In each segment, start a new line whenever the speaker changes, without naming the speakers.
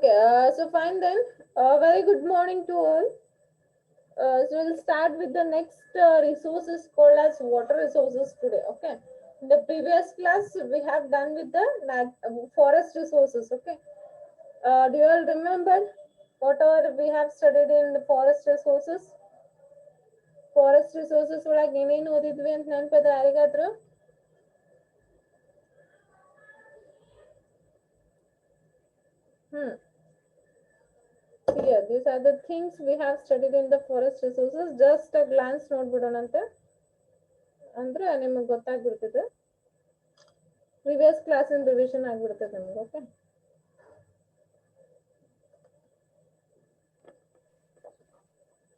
Okay, so fine then. Very good morning to all. So we'll start with the next resources called as water resources today. Okay. In the previous class, we have done with the forest resources. Okay. Do you all remember whatever we have studied in the forest resources? Forest resources ಒಳಗೆ ಏನೇನು ಓದಿದ್ವಿ ಅಂತ ನೆನಪದ ಯಾರಿಗಾದ್ರು? Here, these are the things we have studied in the forest resources. Just a glance ನೋಡ್ಬಿಡೋಣಂತೆ ಅಂದ್ರೆ ನಿಮಗೆ ಗೊತ್ತಾಗ್ಬಿಡ್ತದೆ. Previous class in revision ಆಗ್ಬಿಡ್ತದೆ ನಿಮಗೆ. Okay,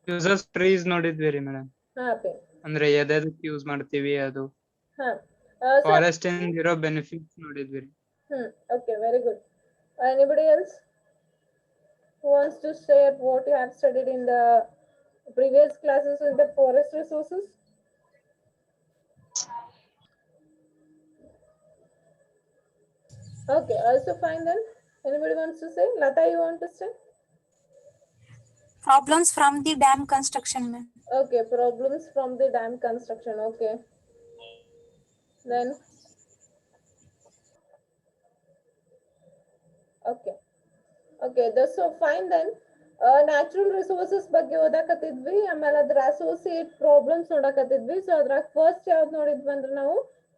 users trees ನೋಡಿದ್ವಿ ರೀ ಮೇಡಮ್.
ಹಾಂ
ಅಂದ್ರೆ ಎದಕ್ಕೆ ಯೂಸ್ ಮಾಡ್ತೀವಿ ಅದು.
ಹಾಂ
ಫಾರೆಸ್ಟ್ ಇಂದ ಇರೋ ಬೆನಿಫಿಟ್ಸ್ ನೋಡಿದ್ವಿ ರೀ.
Okay, very good. Anybody else who wants to share what you have studied in the previous classes in the forest resources? Okay, also fine then. Anybody wants to say? Lata, you want to say?
Problems from the dam construction, ma'am.
Okay, problems from the dam construction. Okay. Then. Okay, that's so fine then. Natural resources ಬಗ್ಗೆ ಓದಾಕತ್ತಿದ್ವಿ, ಆಮೇಲೆ ಅದ್ರ associate problems ನೋಡಕತ್ತಿದ್ವಿ. So ಅದ್ರಾಗ first ಯಾವ್ದು ನೋಡಿದ್ವಿ ಅಂದ್ರೆ ನಾವು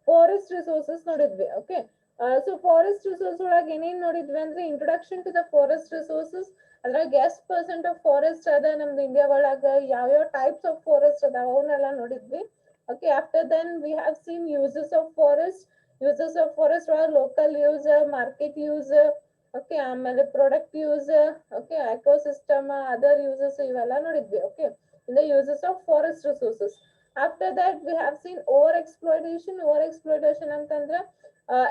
ಫಾರೆಸ್ಟ್ ರಿಸೋರ್ಸಸ್ ನೋಡಿದ್ವಿ. ಓಕೆ, ಸೊ ಫಾರೆಸ್ಟ್ ರಿಸೋರ್ಸ್ ಒಳಗೆ ಏನೇನ್ ನೋಡಿದ್ವಿ ಅಂದ್ರೆ introduction to the forest resources. ಅದ್ರಾಗ ಎಷ್ಟು ಪರ್ಸೆಂಟ್ ಆಫ್ ಫಾರೆಸ್ಟ್ ಅದ ನಮ್ದು ಇಂಡಿಯಾ ಒಳಗ, ಯಾವ್ಯಾವ ಟೈಪ್ಸ್ ಆಫ್ ಫಾರೆಸ್ಟ್ ಅದಾವ ಅವನ್ನೆಲ್ಲ ನೋಡಿದ್ವಿ. Okay, after then we have seen uses of forest. Uses of forest ಒಳಗೆ local use, market use, okay, ಆಮೇಲೆ product use, okay, ecosystem, other uses ಇವೆಲ್ಲ ನೋಡಿದ್ವಿ. Okay, in the uses of forest resources. After that we have seen over exploitation. Over exploitation ಅಂತಂದ್ರೆ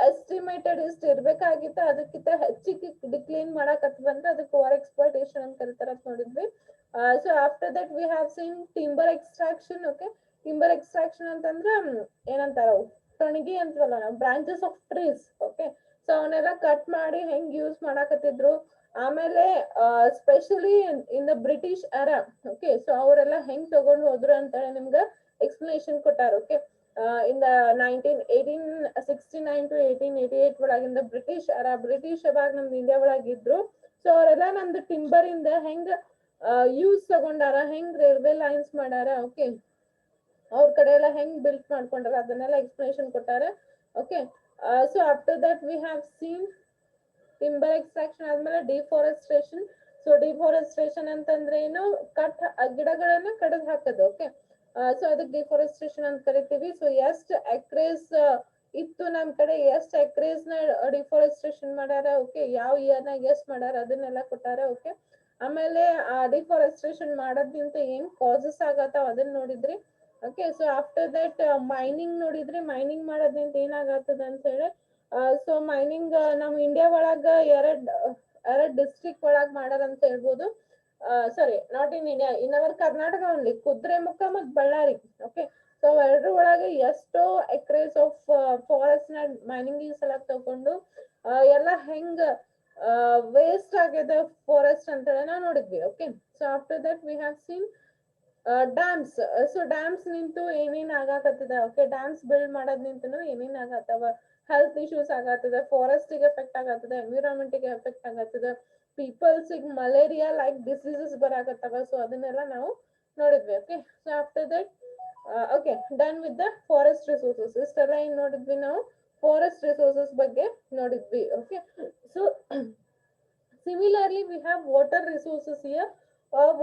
estimated ಇಷ್ಟು ಇರ್ಬೇಕಾಗಿತ್ತು, ಅದಕ್ಕಿಂತ ಹೆಚ್ಚಿಗೆ decline ಮಾಡಕತ್ವಂದ್ರೆ ಅದಕ್ಕೆ ಓವರ್ ಎಕ್ಸ್ಪ್ಲಾಯ್ಟೇಷನ್ ಅಂತ ಕರೀತಾರ ಅಂತ ನೋಡಿದ್ವಿ. So after that we have scene timber extraction. Okay, timber extraction ಅಂತಂದ್ರೆ ಏನಂತಾರ, ಟೊಣಗಿ ಅಂತವಲ್ಲ ನಾವು, branches of trees. Okay, so ಅವನ್ನೆಲ್ಲ ಕಟ್ ಮಾಡಿ ಹೆಂಗ್ ಯೂಸ್ ಮಾಡಾಕತ್ತಿದ್ರು. ಆಮೇಲೆ specially in the British era. Okay, so ಅವರೆಲ್ಲ ಹೆಂಗ್ ತಗೊಂಡ್ ಹೋದ್ರು ಅಂತ ನಿಮ್ಗೆ ಎಕ್ಸ್ಪ್ಲನೇಷನ್ ಕೊಟ್ಟಾರ. ಓಕೆ, ಇನ್ ದ 1869 to 1888 ಒಳಗಿಂದ ಬ್ರಿಟಿಷ್ ಎರಾ, ಬ್ರಿಟಿಷ್ ಯಾವಾಗ ನಮ್ದು ಇಂಡಿಯಾ ಒಳಗಿದ್ರು. ಸೊ ಅವರೆಲ್ಲ ನಮ್ದು ಟಿಂಬರ್ ಇಂದ ಹೆಂಗ್ ಯೂಸ್ ತಗೊಂಡಾರ, ಹೆಂಗ್ ರೈಲ್ವೆ ಲೈನ್ಸ್ ಮಾಡ್ಯಾರ, ಓಕೆ, ಅವ್ರ ಕಡೆ ಎಲ್ಲ ಹೆಂಗ್ ಬಿಲ್ಟ್ ಮಾಡ್ಕೊಂಡಾರ ಅದನ್ನೆಲ್ಲ ಎಕ್ಸ್ಪ್ಲನೇಷನ್ ಕೊಟ್ಟಾರ. Okay, so after that we have seen timber extraction ಆದ್ಮೇಲೆ ಡಿಫಾರೆಸ್ಟ್ರೇಷನ್. ಸೊ ಡಿಫಾರೆಸ್ಟ್ರೇಷನ್ ಅಂತಂದ್ರೆ ಏನು, ಗಿಡಗಳನ್ನ ಕಡಿದು ಹಾಕೋದು. ಓಕೆ, ಸೊ ಅದಕ್ಕೆ ಡಿಫಾರೆಸ್ಟ್ರೇಷನ್ ಅಂತ ಕರಿತೀವಿ. ಸೊ ಎಷ್ಟು ಎಕ್ರೇಸ್ ಇತ್ತು ನಮ್ ಕಡೆ, ಎಷ್ಟು ಎಕ್ರೇಸ್ ನ ಡಿಫಾರೆಸ್ಟ್ರೇಷನ್ ಮಾಡ್ಯಾರ, ಓಕೆ, ಯಾವ ಇಯರ್ ನಾಗ ಎಷ್ಟು ಮಾಡ್ಯಾರ ಅದನ್ನೆಲ್ಲ ಕೊಟ್ಟಾರ. ಓಕೆ, ಆಮೇಲೆ ಆ ಡಿಫಾರೆಸ್ಟ್ರೇಷನ್ ಮಾಡೋದ್ರಿಂದ ಏನ್ ಕಾಸಸ್ ಆಗತ್ತಾವ ಅದನ್ನ ನೋಡಿದ್ರಿ. Okay, so after that mining ನೋಡಿದ್ರಿ. ಮೈನಿಂಗ್ ಮಾಡೋದ್ರಿಂದ ಏನಾಗತ್ತದ ಅಂತ ಹೇಳಿ, ಸೊ ಮೈನಿಂಗ್ ನಮ್ ಇಂಡಿಯಾ ಒಳಗ ಎರಡ್ ಡಿಸ್ಟ್ರಿಕ್ಟ್ ಒಳಗ್ ಮಾಡಾರ ಅಂತ ಹೇಳ್ಬೋದು. Sorry, not in India, in our Karnataka only, Kudremukh ಮತ್ ಬಳ್ಳಾರಿ. ಓಕೆ, ಸೊ ಎರಡರ ಒಳಗೆ ಎಷ್ಟೋ ಎಕ್ರೇಸ್ ಆಫ್ ಫಾರೆಸ್ಟ್ ನ ಮೈನಿಂಗ್ ಸಲಕ್ ತಗೊಂಡು ಎಲ್ಲ ಹೆಂಗ್ ವೇಸ್ಟ್ ಆಗಿದೆ ಫಾರೆಸ್ಟ್ ಅಂತ ಹೇಳಿ ನಾವು ನೋಡಿದ್ವಿ. Okay, so after that we have seen dams. So dams ನಿಂತು ಏನೇನ್ ಆಗಾಕತ್ತದ, ಓಕೆ, ಡ್ಯಾಮ್ಸ್ ಬಿಲ್ಡ್ ಮಾಡೋದ್ ನಿಂತು ಏನೇನ್ ಆಗತ್ತವ, ಹೆಲ್ತ್ ಇಶ್ಯೂಸ್ ಆಗತ್ತದ, ಫಾರೆಸ್ಟ್ ಗೆ ಎಫೆಕ್ಟ್ ಆಗತ್ತದ, ಎನ್ವಿರಾನ್ಮೆಂಟ್ ಗೆ ಎಫೆಕ್ಟ್ ಆಗತ್ತದ, ಪೀಪಲ್ಸ್ ಮಲೇರಿಯಾ ಲೈಕ್ ಡಿಸೀಸಸ್ ಬರಾಕತ್ತವ. ಸೊ ಅದನ್ನೆಲ್ಲ ನಾವು ನೋಡಿದ್ವಿ. Okay, so after that okay, done with the forest resources. ಇಷ್ಟೆಲ್ಲ ಏನ್ ನೋಡಿದ್ವಿ ನಾವು, ಫಾರೆಸ್ಟ್ ರಿಸೋರ್ಸಸ್ ಬಗ್ಗೆ ನೋಡಿದ್ವಿ. Okay, so similarly we have water resources here.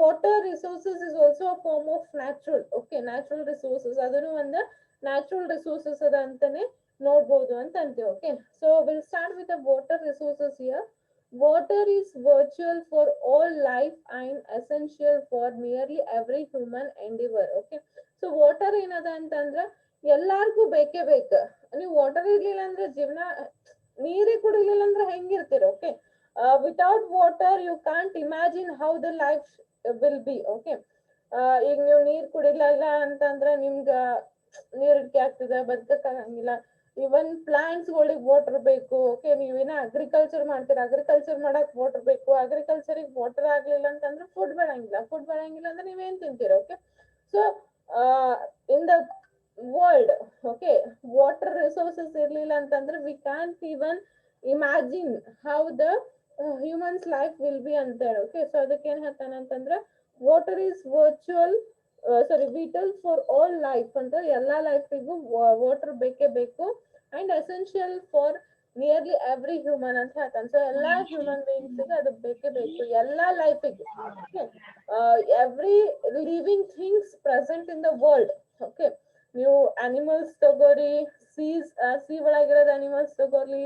Water resources is also a form of natural. Okay, natural resources ಅದನ್ನು ಒಂದು natural resources ಅದ ಅಂತಾನೆ ನೋಡ್ಬೋದು ಅಂತ ಅಂತೀವಿ. Okay, so will start with the water resources here. Water is virtual for all life and essential for nearly every human endeavour. Okay, so water ಏನದ ಅಂತಂದ್ರ ಎಲ್ಲಾರ್ಗೂ ಬೇಕೇ ಬೇಕು. ನೀವು ವಾಟರ್ ಇರ್ಲಿಲ್ಲ ಅಂದ್ರೆ ಜೀವನ, ನೀರೇ ಕುಡಿಲಿಲ್ಲ ಅಂದ್ರೆ ಹೆಂಗಿರ್ತೀರ. Okay, without water you can't imagine how the life will be. Okay, ಈಗ ನೀವು ನೀರ್ ಕುಡಿಲಿಲ್ಲ ಅಂತಂದ್ರೆ ನಿಮ್ಗ ನೀರ್ ಇಡ್ಕೆ ಆಗ್ತದೆ, ಬದುಕಕ್ಕಾಗಂಗಿಲ್ಲ. ಇವನ್ ಪ್ಲಾಂಟ್ಸ್ ಗಳಿಗೆ ವಾಟರ್ ಬೇಕು. ಓಕೆ, ನೀವೇನ ಅಗ್ರಿಕಲ್ಚರ್ ಮಾಡ್ತೀರಾ, ಅಗ್ರಿಕಲ್ಚರ್ ಮಾಡಕ್ ವಾಟರ್ ಬೇಕು. ಅಗ್ರಿಕಲ್ಚರಿಗೆ ವಾಟರ್ ಆಗ್ಲಿಲ್ಲ ಅಂತಂದ್ರೆ ಫುಡ್ ಬೆಳಂಗಿಲ್ಲ, ಫುಡ್ ಬೆಳಂಗಿಲ್ಲ ಅಂದ್ರೆ ನೀವೇನ್ ತಿಂತೀರ? Okay, so in the world, okay, water resources ಇರ್ಲಿಲ್ಲ ಅಂತಂದ್ರೆ we can't even imagine how the humans life will be ಅಂತ ಹೇಳಿ. ಓಕೆ, ಸೊ ಅದಕ್ಕೆ ಏನ್ ಹೇಳ್ತಾನಂತಂದ್ರೆ water is virtual vital for all life ಅಂತ, ಎಲ್ಲಾ ಲೈಫಿಗೂ ವಾಟರ್ ಬೇಕೇ ಬೇಕು. And essential for nearly every human ಅಂತ ಹೇಳ್ತಾನೆ. ಸೊ ಎಲ್ಲಾ ಹ್ಯೂಮನ್ ಬೀಯಿಂಗ್ಸ್ ಅದು ಬೇಕೇ ಬೇಕು, ಎಲ್ಲಾ ಲೈಫಿಗೂ. Every living things present in the world. Okay, ನೀವು ಅನಿಮಲ್ಸ್ ತಗೋರಿ, ಸಿ ಒಳಗಿರೋದು ಅನಿಮಲ್ಸ್ ತಗೋರಿ,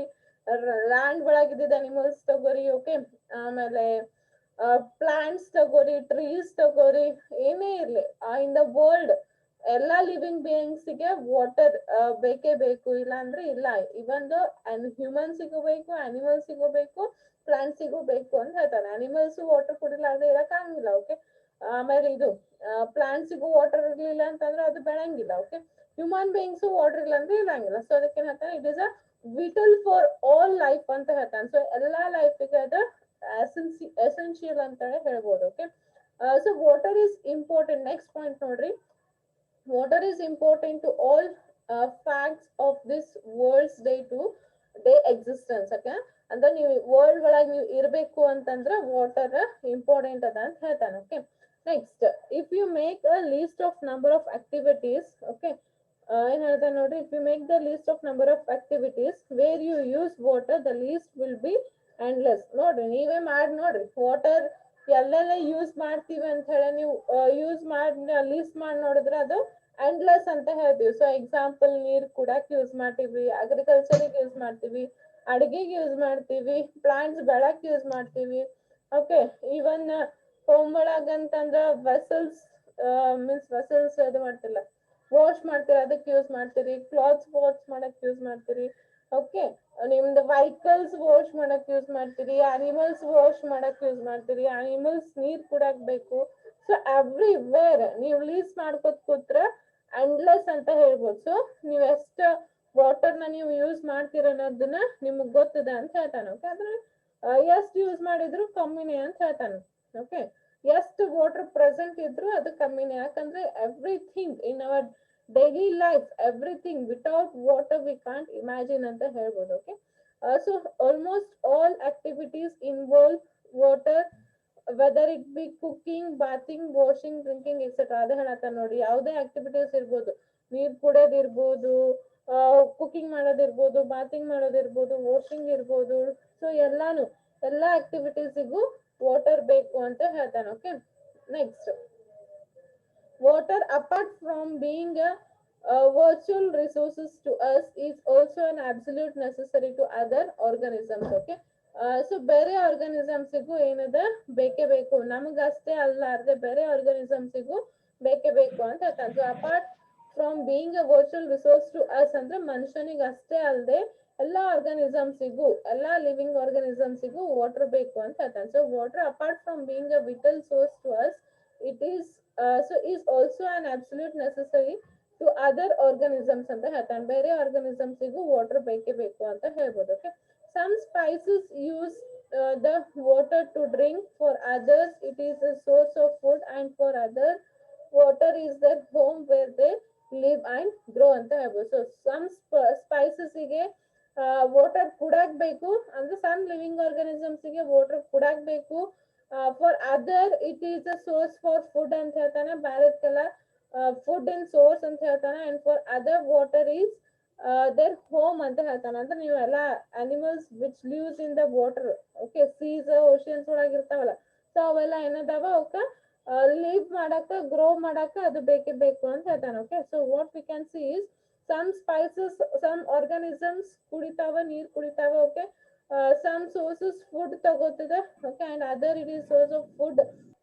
ಲ್ಯಾಂಡ್ ಒಳಗಿದ್ದ ಅನಿಮಲ್ಸ್ ತಗೋರಿ. ಓಕೆ, ಆಮೇಲೆ ಪ್ಲಾಂಟ್ಸ್ ತಗೋರಿ, ಟ್ರೀಸ್ ತಗೋರಿ, ಏನೇ ಇರ್ಲಿ ಇನ್ ದ ವರ್ಲ್ಡ್ ಎಲ್ಲಾ ಲಿವಿಂಗ್ ಬೀಯಿಂಗ್ಸ್ ಗೆ ವಾಟರ್ ಬೇಕೇ ಬೇಕು, ಇಲ್ಲ ಅಂದ್ರೆ ಇಲ್ಲ. ಇವನ್ ಹ್ಯೂಮನ್ಸಿಗೂ ಬೇಕು, ಅನಿಮಲ್ಸಿಗೂ ಬೇಕು, ಪ್ಲಾಂಟ್ಸಿಗೂ ಬೇಕು ಅಂತ ಹೇಳ್ತಾನೆ. ಅನಿಮಲ್ಸ್ ವಾಟರ್ ಕುಡಿಲಾರ್ದೆ ಇರಕ್ ಆಗಂಗಿಲ್ಲ. ಓಕೆ, ಆಮೇಲೆ ಇದು ಪ್ಲಾಂಟ್ಸಿಗೂ ವಾಟರ್ ಇರ್ಲಿಲ್ಲ ಅಂತಂದ್ರೆ ಅದು ಬೆಳಂಗಿಲ್ಲ. ಓಕೆ, ಹ್ಯೂಮನ್ ಬೀಯಿಂಗ್ಸ್ ವಾಟರ್ ಇಲ್ಲ ಅಂದ್ರೆ ಇರಂಗಿಲ್ಲ. ಸೊ ಅದಕ್ಕೆ ಹೇಳ್ತಾನೆ it is a vital for all life ಅಂತ ಹೇಳ್ತಾನೆ. ಸೊ ಎಲ್ಲಾ ಲೈಫಿಗೆ ಅದು ಎಸೆನ್ಷಿಯಲ್ ಅಂತ ಹೇಳ್ಬೋದು. Okay, so water is important. Next point ನೋಡ್ರಿ, water is important to all facts of this world's day to day existence. Okay, ಅಂದ್ರೆ ನೀವು ವರ್ಲ್ಡ್ ಒಳಗೆ ನೀವು ಇರಬೇಕು ಅಂತಂದ್ರೆ ವಾಟರ್ ಇಂಪಾರ್ಟೆಂಟ್ ಅದ ಅಂತ ಹೇಳ್ತಾನೆ. Okay, next if you make a list of number of activities. Okay, ಏನ್ ಹೇಳ್ತಾನೆ ನೋಡ್ರಿ, if you make the list of number of activities where you use water the list will be endless. ನೋಡ್ರಿ, ನೀವೇ ಮಾಡಿ ನೋಡ್ರಿ, ವಾಟರ್ ಎಲ್ಲೆಲ್ಲ use ಮಾಡ್ತೀವಿ ಅಂತ ಹೇಳಿ ನೀವು ಯೂಸ್ ಮಾಡಿ ಲೀಸ್ಟ್ ಮಾಡಿ ನೋಡಿದ್ರೆ ಅದು ಎಂಡ್ಲೆಸ್ ಅಂತ ಹೇಳ್ತೀವಿ. ಸೊ ಎಕ್ಸಾಂಪಲ್, ನೀರ್ ಕುಡಕ್ ಯೂಸ್ ಮಾಡ್ತೀವಿ, ಅಗ್ರಿಕಲ್ಚರಿಗೆ ಯೂಸ್ ಮಾಡ್ತೀವಿ, ಅಡಿಗೆಗೆ ಯೂಸ್ ಮಾಡ್ತೀವಿ, ಪ್ಲಾಂಟ್ಸ್ ಬೆಳಕ್ ಯೂಸ್ ಮಾಡ್ತೀವಿ. ಓಕೆ, ಇವನ್ ಹೋಮ್ ಒಳಗಂತಂದ್ರ ವೆಸಲ್ಸ್ ಅದು ಮಾಡ್ತಿಲ್ಲ, ವಾಶ್ ಮಾಡ್ತೀರಿ ಅದಕ್ಕೆ ಯೂಸ್ ಮಾಡ್ತೀರಿ, ಕ್ಲಾತ್ಸ್ ವಾಶ್ ಮಾಡಕ್ ಯೂಸ್ ಮಾಡ್ತೀರಿ. ಓಕೆ, ನಿಮ್ದು ವೆಹಿಕಲ್ಸ್ ವಾಶ್ ಮಾಡಕ್ ಯೂಸ್ ಮಾಡ್ತೀರಿ, ಅನಿಮಲ್ಸ್ ವಾಶ್ ಮಾಡಕ್ ಯೂಸ್ ಮಾಡ್ತೀರಿ, ಅನಿಮಲ್ಸ್ ನೀರ್ ಕುಡಕ್ ಬೇಕು. ಸೊ ಎವ್ರಿವೇರ್ ನೀವು ಲೀಸ್ಟ್ ಮಾಡ್ಕೊತ ಕೂತ್ರ ಎಂಡ್ಲೆಸ್ ಅಂತ ಹೇಳ್ಬೋದು. ಸೊ ನೀವ್ ಎಷ್ಟ ವಾಟರ್ ನ ನೀವು ಯೂಸ್ ಮಾಡ್ತೀರ ಅನ್ನೋದನ್ನ ನಿಮಗ್ ಗೊತ್ತದ ಅಂತ ಹೇಳ್ತಾನೆ. ಓಕೆ, ಆದ್ರೆ ಎಷ್ಟು ಯೂಸ್ ಮಾಡಿದ್ರು ಕಮ್ಮಿನೇ ಅಂತ ಹೇಳ್ತಾನೆ. ಓಕೆ, ಎಷ್ಟು ವಾಟರ್ ಪ್ರೆಸೆಂಟ್ ಇದ್ರು ಅದು ಕಮ್ಮಿನೇ, ಯಾಕಂದ್ರೆ everything in our daily life, everything without water we can't imagine ಅಂತ ಹೇಳ್ಬೋದು. Okay, so almost all activities involve water, whether it be cooking, bathing, washing, drinking etcetera. ಅದೇ ಹೇಳತ್ತ ನೋಡಿ, ಯಾವುದೇ ಆಕ್ಟಿವಿಟೀಸ್ ಇರ್ಬೋದು, ನೀರ್ ಕುಡಿಯೋದಿರ್ಬೋದು, ಕುಕಿಂಗ್ ಮಾಡೋದಿರ್ಬೋದು, ಬಾತಿಂಗ್ ಮಾಡೋದಿರ್ಬೋದು, ವಾಷಿಂಗ್ ಇರ್ಬೋದು. ಸೊ ಎಲ್ಲಾ ಆಕ್ಟಿವಿಟೀಸಿಗೂ water ಬೇಕು ಅಂತ ಹೇಳ್ತಾನೆ. Okay, next water apart from being a virtual resources to us is also an absolute necessary to other organisms. Okay, so ಬೇರೆ ಆರ್ಗಾನಿಸಮ್ಸಿಗೂ ಏನದ ಬೇಕೇ ಬೇಕು, ನಮಗಷ್ಟೇ ಅಲ್ಲಾರ್ದೆ ಬೇರೆ ಆರ್ಗಾನಿಸಮ್ಸಿಗೂ ಬೇಕೇ ಬೇಕು ಅಂತ ಹೇಳ್ತಾನೆ. So apart from being a virtual resource to us ಅಂದ್ರೆ ಮನುಷ್ಯನಿಗೆ ಅಷ್ಟೇ ಅಲ್ಲದೆ ಎಲ್ಲಾ ಆರ್ಗಾನಿಸಮ್ಸಿಗೂ, ಎಲ್ಲಾ ಲಿವಿಂಗ್ ಆರ್ಗಾನಿಸಮ್ಸಿಗೂ ವಾಟರ್ ಬೇಕು ಅಂತ ಹೇಳ್ತಾನೆ. So water apart from being a vital source to us it is is also an absolute necessary to other organisms ಅಂತ ಹೇಳ್ತಾನೆ. ಬೇರೆ ಆರ್ಗಾನಿಸಮ್ಸಿಗೂ ವಾಟರ್ ಬೇಕೇ ಬೇಕು ಅಂತ ಹೇಳ್ಬೋದು. Okay, some spices use the water to drink, for others it is a source of food, and for others water is their home where they live and grow ಅಂತ ಹೇಳ್ಬೋದು. So some spices ಗೆ water ಕುಡಾಕ್ ಬೇಕು ಅಂದ್ರೆ some living organisms ಗೆ water ಕುಡಾಕ್ ಬೇಕು. For other it is a source for food ಅಂತ ಹೇಳ್ತಾನೆ, ಬ್ಯಾರೆದಕ್ಕೆಲ್ಲ ಫುಡ್ ಇನ್ ಸೋರ್ಸ್ ಅಂತ ಹೇಳ್ತಾನೆ. And for other water is their home ಅಂತ ಹೇಳ್ತಾನೆ. ಅಂದ್ರೆ ನೀವೆಲ್ಲ animals which lives in the water, okay, seas oceans ಒಳಗೆ ಇರ್ತಾವಲ್ಲ, ಸೊ ಅವೆಲ್ಲ ಏನದಾವ ಅವಕ್ಕ ಲೀವ್ ಮಾಡಾಕ, ಗ್ರೋ ಮಾಡಾಕ ಅದು ಬೇಕೇ ಬೇಕು ಅಂತ ಹೇಳ್ತಾನೆ. Okay, so what we can see is some species, some organisms ಕುಡಿತಾವ, ನೀರ್ ಕುಡಿತಾವ. ಓಕೆ, some sources food ತಗೋತದ. Okay, and other it is source of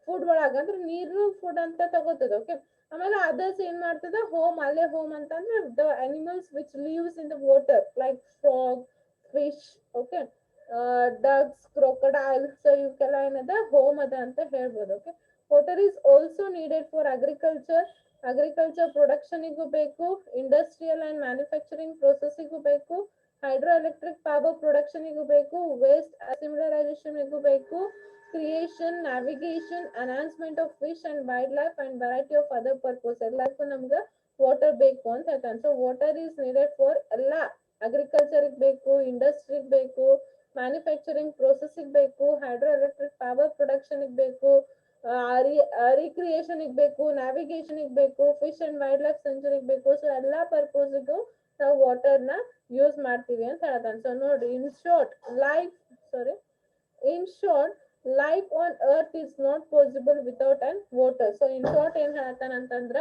food ಒಳಗ ಅಂದ್ರೆ ನೀರು ಫುಡ್ ಅಂತ ತಗೋತದ. ಓಕೆ, ಆಮೇಲೆ ಅದರ್ಸ್ ಏನ್ ಮಾಡ್ತದ, ಹೋಮ್, ಅಲ್ಲೇ ಹೋಮ್ ಅಂತಂದ್ರೆ the animals which lives in the water like frog, fish, okay, ducks, crocodile. So ಇವಕ್ಕೆಲ್ಲ ಏನದ ಹೋಮ್ ಅದ ಅಂತ ಹೇಳ್ಬೋದು. Okay, water is also needed for agriculture, agriculture ಪ್ರೊಡಕ್ಷನಿಗೂ ಬೇಕು, ಇಂಡಸ್ಟ್ರಿಯಲ್ ಅಂಡ್ ಮ್ಯಾನುಫ್ಯಾಕ್ಚರಿಂಗ್ ಪ್ರೊಸೆಸಿಗೂ ಬೇಕು, ಹೈಡ್ರೋ ಎಲೆಕ್ಟ್ರಿಕ್ ಪವರ್ ಪ್ರೊಡಕ್ಷನಿಗೂ ಬೇಕು, ವೇಸ್ಟ್ ಅಸಿಮಿಲರೈಸೇಷನ್ಗೂ ಬೇಕು, creation, navigation, announcement of fish and wild life and variety of other purpose ಎಲ್ಲದಕ್ಕೂ ನಮ್ಗೆ ವಾಟರ್ ಬೇಕು ಅಂತ ಹೇಳ್ತಾನೆ. So water is needed for ಎಲ್ಲ, ಅಗ್ರಿಕಲ್ಚರ್ ಬೇಕು, ಇಂಡಸ್ಟ್ರಿಗೆ ಬೇಕು, ಮ್ಯಾನುಫ್ಯಾಕ್ಚರಿಂಗ್ ಪ್ರೊಸೆಸಿಗೆ ಬೇಕು, ಹೈಡ್ರೋ ಎಲೆಕ್ಟ್ರಿಕ್ ಪವರ್ ಪ್ರೊಡಕ್ಷನ್ ಬೇಕು, ರಿಕ್ರಿಯೇಷನ್ ಬೇಕು, ನ್ಯಾವಿಗೇಷನ್ ಬೇಕು, fish and wild life century ಬೇಕು. ಸೊ ಎಲ್ಲಾ ಪರ್ಪಸ್ಗೂ ನಾವು ವಾಟರ್ ನ ಯೂಸ್ ಮಾಡ್ತೀವಿ ಅಂತ ಹೇಳ್ತಾನೆ. ಸೊ ನೋಡ್ರಿ, in short life on earth is not possible without and water. So in short ಏನ್ ಹೇಳ್ತಾನ ಅಂತಂದ್ರ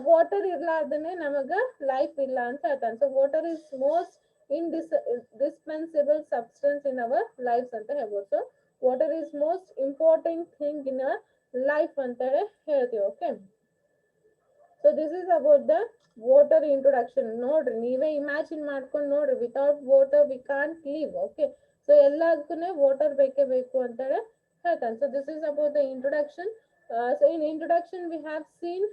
ವಾಟರ್ ಇರ್ಲಾರ್ದನೆ ನಮಗ ಲೈಫ್ ಇಲ್ಲ ಅಂತ ಹೇಳ್ತಾನೆ. So water is most indispensable substance in our lives ಅಂತ ಹೇಳ್ಬೋದು. So water is most important thing in our life ಅಂತ ಹೇಳ್ತೀವಿ. Okay, so this is about the water introduction. ನೋಡ್ರಿ, ನೀವೇ ಇಮ್ಯಾಜಿನ್ ಮಾಡ್ಕೊಂಡು ನೋಡ್ರಿ, without water we can't live. Okay, so ಎಲ್ಲದಕ್ಕೂ water ಬೇಕೇ ಬೇಕು ಅಂತ ಹೇಳ್ತಾನೆ. So this is about the introduction. So in introduction we have seen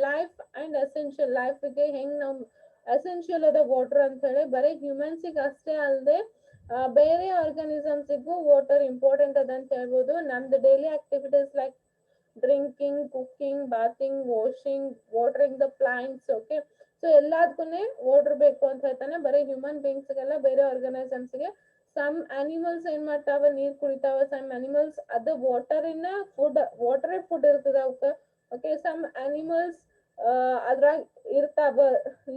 life and essential. ಲೈಫ್ಗೆ ಹೆಂಗ್ ನಾವು ಎಸೆನ್ಷಿಯಲ್ ಅದ ವಾಟರ್ ಅಂತ ಹೇಳಿ, ಬರೀ ಹ್ಯೂಮನ್ಸಿಗೆ ಅಷ್ಟೇ ಅಲ್ಲದೆ ಬೇರೆ ಆರ್ಗಾನಿಸಮ್ಸಿಗೂ ವಾಟರ್ ಇಂಪಾರ್ಟೆಂಟ್ ಅದ ಅಂತ ಹೇಳ್ಬೋದು. ನಮ್ದು daily activities like drinking, cooking, bathing, washing, watering the plants. Okay, so ಎಲ್ಲದಕ್ಕೂ ವಾಟರ್ ಬೇಕು ಅಂತ ಹೇಳ್ತಾನೆ. ಬರೀ ಹ್ಯೂಮನ್ ಬೀಯಿಂಗ್ಸ್ಗೆಲ್ಲ, ಬೇರೆ ಆರ್ಗನೈಸಮ್ಸ್ಗೆ. ಸಮ್ ಅನಿಮಲ್ಸ್ ಏನ್ ಮಾಡ್ತಾವ, ನೀರ್ ಕುಡಿತಾವ. ಸಮ್ ಅನಿಮಲ್ಸ್ ಅದು ವಾಟರಿನ ವಾಟರೇ ಫುಡ್ ಇರ್ತದ ಅವಕ್ಕ. ಓಕೆ, ಸಮ್ ಅನಿಮಲ್ಸ್ ಅದ್ರಾಗ ಇರ್ತಾವ,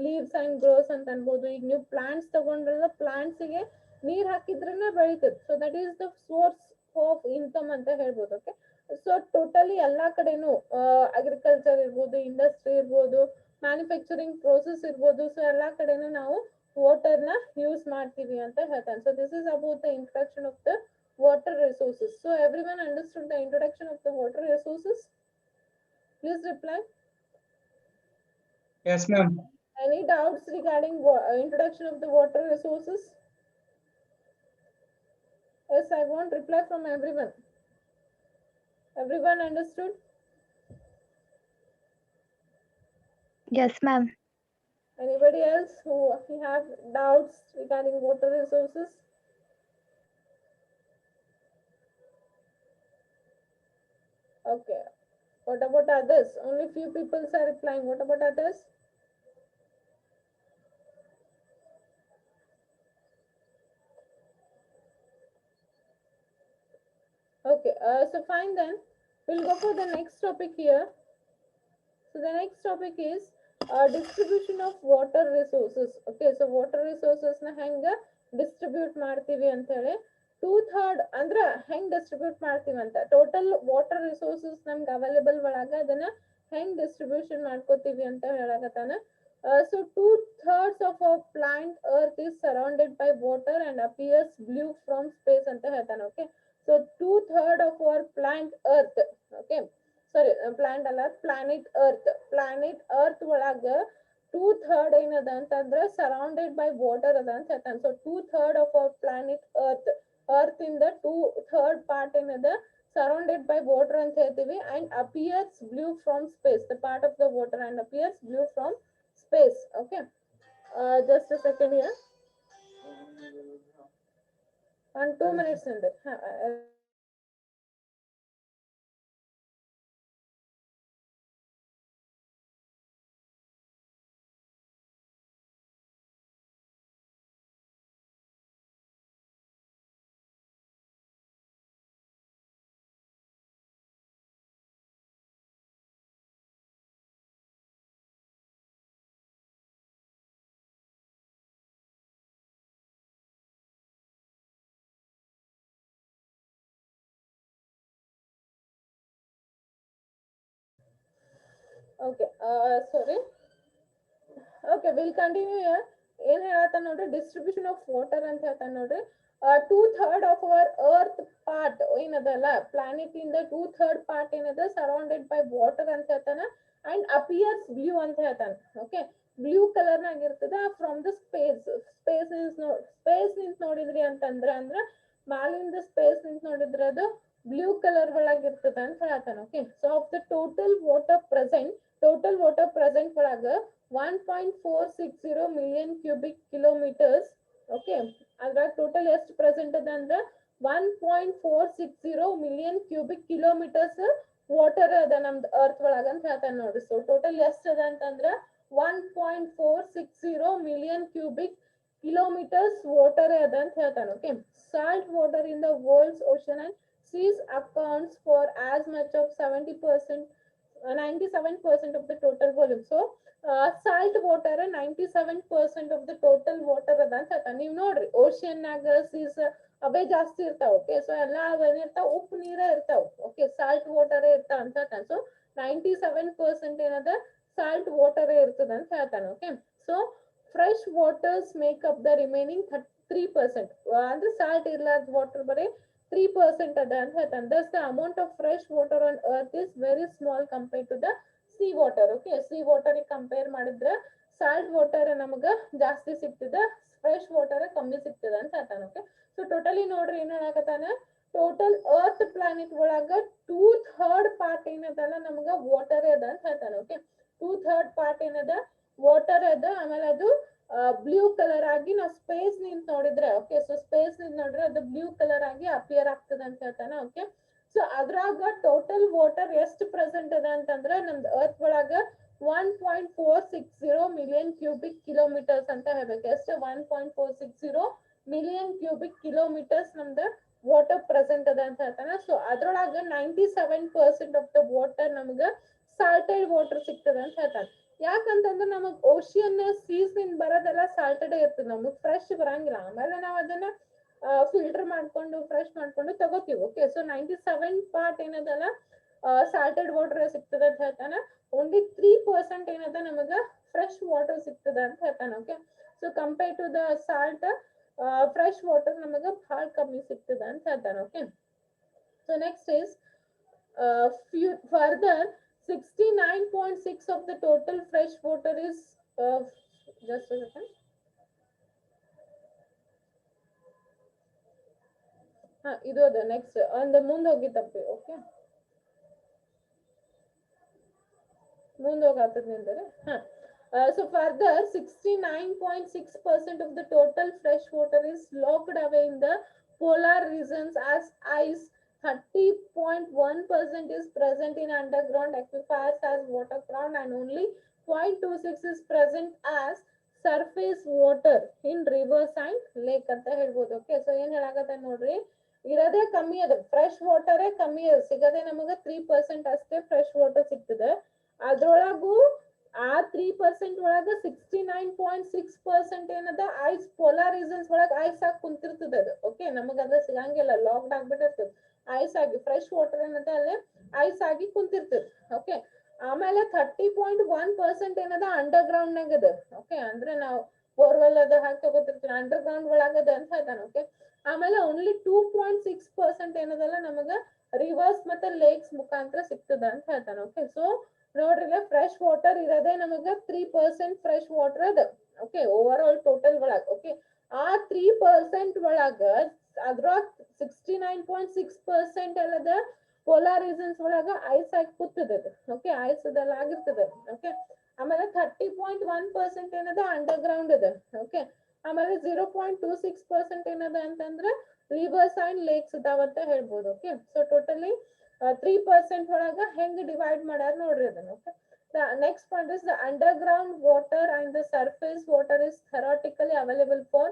ಲೀವ್ಸ್ ಅಂಡ್ ಗ್ರೋಸ್ ಅಂತ ಅನ್ಬೋದು. ಈಗ ನೀವು ಪ್ಲಾಂಟ್ಸ್ ತಗೊಂಡ್ರಲ್ಲ, ಪ್ಲಾಂಟ್ಸ್ಗೆ ನೀರ್ ಹಾಕಿದ್ರೇನೆ ಬೆಳಿತದೆ. So that is the source of income ಅಂತ ಹೇಳ್ಬೋದು. ಓಕೆ, ಸೊ ಟೋಟಲಿ ಎಲ್ಲಾ ಕಡೆನೂ ಅಗ್ರಿಕಲ್ಚರ್ ಇರ್ಬೋದು, ಇಂಡಸ್ಟ್ರಿ ಇರ್ಬೋದು, ಮ್ಯಾನುಫ್ಯಾಕ್ಚರಿಂಗ್ ಪ್ರೋಸೆಸ್ ಇರ್ಬೋದು, ಸೊ ಎಲ್ಲಾ ಕಡೆನೂ ನಾವು ವಾಟರ್ ನ ಯೂಸ್ ಮಾಡ್ತೀವಿ ಅಂತ ಹೇಳ್ತಾನೆ. So this is about the introduction of the water resources. So everyone understood the introduction of the water resources? Please reply.
Yes, ma'am.
Any doubts regarding introduction of the water resources? Yes, I want reply from everyone. Everyone understood?
Yes, ma'am.
Anybody else who have doubts regarding water resources? Okay. What about others? Only few people are replying. What about others? Okay, so fine then. We'll go for the next topic here. So the next topic is distribution of water resources. Okay, so water resources na ಹೆಂಗ distribute ಮಾಡ್ತೀವಿ ಅಂತ ಹೇಳಿ. 2/3 ಅಂದ್ರ ಹೆಂಗ್ distribute ಮಾಡ್ತೀವಿ ಅಂತ, total water resources ನಮ್ಗೆ available ಒಳಗ ಅದನ್ನ ಹೆಂಗ್ ಡಿಸ್ಟ್ರಿಬ್ಯೂಷನ್ ಮಾಡ್ಕೋತೀವಿ ಅಂತ ಹೇಳಕತ್ತಾನ. So 2/3 of our planet Earth is surrounded by water and appears blue from space ಅಂತ ಹೇಳ್ತಾನೆ. Okay, so 2/3 of our planet Earth. Okay, sorry, planet ಅಲ್ಲ, planet Earth ಒಳಗ 2/3 ಏನದ ಅಂತಂದ್ರೆ surrounded by water ಅದ ಅಂತ ಹೇಳ್ತಾನೆ. So 2/3 of our planet Earth in the 2/3 part ಏನದ surrounded by water ಅಂತ ಹೇಳ್ತೀವಿ. And appears blue from space, the part of the water and appears blue from space. Okay, just a second here. 2 minutes in it. Okay, sorry. Okay, we'll continue here. ಏನ್ ಹೇಳತ್ತ ನೋಡ್ರಿ, distribution of water ಅಂತ ಹೇಳ್ತಾನೆ ನೋಡ್ರಿ. 2/3 of our earth part ಏನದಲ್ಲ, planet ಇಂದ 2/3 part ಏನದ surrounded by water ಅಂತ ಹೇಳ್ತಾನ. ಅಂಡ್ ಅಪಿಯರ್ಸ್ ಬ್ಲೂ ಅಂತ ಹೇಳ್ತಾನೆ. ಓಕೆ, ಬ್ಲೂ ಕಲರ್ ನಾಗ ಇರ್ತದ ಫ್ರಮ್ ದ ಸ್ಪೇಸ್ ನಿಂತ ನೋಡಿದ್ರಿ ಅಂತಂದ್ರ ಮ್ಯಾಲಿಂದ ಸ್ಪೇಸ್ ನಿಂತ ನೋಡಿದ್ರ ಅದು ಬ್ಲೂ ಕಲರ್ ಒಳಗ ಇರ್ತದ ಅಂತ ಹೇಳ್ತಾನೆ. Okay, so of the total water present total water present ಒಳಗ 1.460 ಮಿಲಿಯನ್ ಕ್ಯೂಬಿಕ್ ಕಿಲೋಮೀಟರ್ಸ್. ಓಕೆ, ಅದ್ರಾಗ ಟೋಟಲ್ ಎಷ್ಟು ಪ್ರೆಸೆಂಟ್ ಅದ ಅಂದ್ರ 1.460 ಮಿಲಿಯನ್ ಕ್ಯೂಬಿಕ್ ಕಿಲೋಮೀಟರ್ಸ್ ವಾಟರ್ ಅದ ನಮ್ದು ಅರ್ತ್ ಒಳಗ ಅಂತ ಹೇಳ್ತಾನೆ ನೋಡ್ರಿ. ಸೊ ಟೋಟಲ್ ಎಷ್ಟು ಅದ ಅಂತಂದ್ರ 1.460 ಮಿಲಿಯನ್ ಕ್ಯೂಬಿಕ್ kilometers water ಅದ ಅಂತ ಹೇಳ್ತಾನೆ. Okay, salt water in the world's ocean and seas accounts for as much of 70%, 97% of the total volume. So salt water 97% of the total water ಅದ ಅಂತ ಹೇಳ್ತಾನೆ. ನೀವು ನೋಡ್ರಿ ಓಷನ್ ನಾಗ ಸೀಸ್ ಅವೇ ಜಾಸ್ತಿ ಇರ್ತಾವ. ಓಕೆ, ಸೊ ಎಲ್ಲಾ ಅವೇನಿರ್ತಾವ ಉಪ್ಪು ನೀರ ಇರ್ತಾವ. ಓಕೆ, ಸಾಲ್ಟ್ ವಾಟರ್ ಇರ್ತಾವ ಅಂತ ಹೇಳ್ತಾನೆ. ಸೊ 97% ಏನದ ಸಾಲ್ಟ್ ವಾಟರ್ ಇರ್ತದ ಅಂತ ಹೇಳ್ತಾನೆ. Okay, so fresh waters make up the remaining 3%. ಅಂದ್ರೆ ಸಾಲ್ಟ್ ಇರ್ಲಾರ್ದ ವಾಟರ್ ಬರೀ 3% ಅದ ಅಂತ ಹೇಳ್ತಾನೆ. Thus the amount of fresh water on earth is very small compared to the sea water. Okay, sea water compare ಮಾಡಿದ್ರ ಸಾಲ್ಟ್ ವಾಟರ್ ನಮಗ ಜಾಸ್ತಿ ಸಿಗ್ತದ, ಫ್ರೆಶ್ ವಾಟರ್ ಕಮ್ಮಿ ಸಿಗ್ತದ ಅಂತ ಹೇಳ್ತಾನೆ. ಓಕೆ, ಸೊ ಟೋಟಲಿ ನೋಡ್ರಿ ಏನ್ ಹೇಳಕತ್ತಾನ, ಟೋಟಲ್ ಅರ್ತ್ ಪ್ಲಾನೆಟ್ ಒಳಗ 2/3 ಪಾರ್ಟ್ ಏನದಲ್ಲ ನಮಗ ವಾಟರ್ ಅದ ಅಂತ ಹೇಳ್ತಾನೆ. ಓಕೆ, 2/3 ಪಾರ್ಟ್ ಏನದ ವಾಟರ್ ಅದ. ಆಮೇಲೆ ಅದು ಬ್ಲೂ ಕಲರ್ ಆಗಿ ನಾವು ಸ್ಪೇಸ್ ನಿಂತ ನೋಡಿದ್ರೆ, ಓಕೆ, ಸೊ ಸ್ಪೇಸ್ ನಿಂತ ನೋಡ್ರೆ ಅದು ಬ್ಲೂ ಕಲರ್ ಆಗಿ ಅಪಿಯರ್ ಆಗ್ತದ ಅಂತ ಹೇಳ್ತಾನೆ. ಓಕೆ, ಸೊ ಅದ್ರಾಗ ಟೋಟಲ್ ವಾಟರ್ ಎಷ್ಟು ಪ್ರೆಸೆಂಟ್ ಅದ ಅಂತಂದ್ರ ನಮ್ದು ಅರ್ತ್ ಒಳಗ 1.460 ಮಿಲಿಯನ್ ಕ್ಯೂಬಿಕ್ ಕಿಲೋಮೀಟರ್ಸ್ ಅಂತ ಹೇಳ್ಬೇಕು. ಎಷ್ಟು 1.460 ಮಿಲಿಯನ್ ಕ್ಯೂಬಿಕ್ ಕಿಲೋಮೀಟರ್ಸ್ ನಮ್ದು ವಾಟರ್ ಪ್ರೆಸೆಂಟ್ ಅದ ಅಂತ ಹೇಳ್ತಾನೆ. ಸೊ ಅದ್ರೊಳಗ 97% ಆಫ್ ದ ವಾಟರ್ ನಮ್ಗ ಸಾಲ್ಟೆಡ್ ವಾಟರ್ ಸಿಗ್ತದ ಅಂತ ಹೇಳ್ತಾನೆ. ಯಾಕಂತಂದ್ರೆ ನಮಗ್ ಓಷಿಯನ್ ಸೀಸ್ ನಿಂದ ಬರೋದೆಲ್ಲ ಸಾಲ್ಟೆಡ್ ಇರ್ತದೆ, ನಮಗ್ ಫ್ರೆಶ್ ಬರಂಗಿಲ್ಲ. ಆಮೇಲೆ ನಾವ್ ಅದನ್ನ ಫಿಲ್ಟರ್ ಮಾಡ್ಕೊಂಡು ಫ್ರೆಶ್ ಮಾಡ್ಕೊಂಡು ತಗೋತೀವಿ. ಓಕೆ, ಸೊ 97 ಪಾರ್ಟ್ ಏನದಲ್ಲ ಸಾಲ್ಟೆಡ್ ವಾಟರ್ ಸಿಗ್ತದ ಅಂತ ಹೇಳ್ತಾನೆ. ಓನ್ಲಿ 3% ಏನದ ನಮಗ ಫ್ರೆಶ್ ವಾಟರ್ ಸಿಗ್ತದ ಅಂತ ಹೇಳ್ತಾನೆ. Okay, so compare to the salt fresh water ನಮಗ ಬಹಳ ಕಮ್ಮಿ ಸಿಗ್ತದ ಅಂತ ಹೇಳ್ತಾನೆ. Okay, so next is further 69.6 of the total fresh water is just a second. ಇದು ಅದ ನೆಕ್ಸ್ಟ್ ಅಂದ ಮುಂದೆ ಹೋಗಿತ್ತಪ್ಪಿ. ಓಕೆ, ಮುಂದೆ ಹೋಗಾತದ ನಿಂದರೆ. So further 69.6% of the total fresh water is locked away in the polar regions as ice. 30.1% is present in underground aquifers as watercrown, and only 0.26 is present as surface water in rivers and lake ಅಂತ ಹೇಳ್ಬೋದು. Okay, so ಏನ್ ಹೇಳಾಕತ್ತ ನೋಡ್ರಿ, ಇರೋದೇ ಕಮ್ಮಿ ಅದ, fresh ವಾಟರೇ ಕಮ್ಮಿ ಅದ, ಸಿಗದೆ ನಮಗ 3% ಅಷ್ಟೇ ಫ್ರೆಶ್ ವಾಟರ್ ಸಿಗ್ತದೆ. ಅದ್ರೊಳಗೂ ಆ 3% ಒಳಗ 69.6% ಏನದ ಐಸ್, ಪೋಲಾರ್ ರೀಸನ್ಸ್ ಒಳಗ ಐಸ್ ಆಗಿ ಕುಂತಿರ್ತದ ಅದು. ಓಕೆ, ನಮಗ ಅದ ಸಿಗಂಗಿಲ್ಲ, ಲಾಕ್ಡ್ ಆಗ್ಬಿಟ್ಟಿರ್ತದ ಐಸ್ ಆಗಿ. ಫ್ರೆಶ್ ವಾಟರ್ ಏನದ ಅಲ್ಲೇ ಐಸ್ ಆಗಿ ಕುಂತಿರ್ತದ. ಓಕೆ, ಆಮೇಲೆ 30.1% ಏನದ ಅಂಡರ್ ಗ್ರೌಂಡ್ ನಾಗ ಅದ. ಓಕೆ, ಅಂದ್ರೆ ನಾವು ಬೋರ್ವೆಲ್ ಅದ ಹಾಕಿ ತಗೋತಿರ್ತೀವಿ, ಅಂಡರ್ ಗ್ರೌಂಡ್ ಒಳಗದ ಅಂತ ಹೇಳ್ತಾನೆ. ಓಕೆ, ಆಮೇಲೆ ಓನ್ಲಿ 2.6% ಏನದಲ್ಲ ನಮಗ ರಿವರ್ಸ್ ಮತ್ತೆ ಲೇಕ್ಸ್ ಮುಖಾಂತರ ಸಿಗ್ತದ ಅಂತ ಹೇಳ್ತಾನೆ. ಓಕೆ, ಸೊ ನೋಡ್ರಿ ಫ್ರೆಶ್ ವಾಟರ್ ಇರೋದೇ ನಮಗ 3% ಫ್ರೆಶ್ ವಾಟರ್ ಅದ. ಓಕೆ, ಓವರ್ ಆಲ್ ಟೋಟಲ್ ಒಳಗ. ಓಕೆ, ಆ 3% ಒಳಗ ಅದ್ರ 69.6% ಎಲ್ಲದ ಪೋಲಾರ್ ರೀಸನ್ಸ್ ಒಳಗ ಐಸ್ ಆಗಿ ಕೂತದ. ಓಕೆ, ಐಸ್ ಅದೆಲ್ಲ ಆಗಿರ್ತದ. ಓಕೆ, ಆಮೇಲೆ 30.1% ಏನದ ಅಂಡರ್ ಗ್ರೌಂಡ್ ಅದ. ಓಕೆ, ಆಮೇಲೆ 0.26% ಏನದ ಅಂತಂದ್ರೆ ರಿವರ್ಸ್ ಅಂಡ್ ಲೇಕ್ಸ್ ಅದಾವಂತ ಹೇಳ್ಬೋದು. ಓಕೆ, ಸೊ ಟೋಟಲಿ 3% ಒಳಗ ಹೆಂಗ್ ಡಿವೈಡ್ ಮಾಡ್ಯಾರ ನೋಡ್ರಿ ಅದನ್ನ. Okay, the next point is the underground water and the surface water is theoretically available for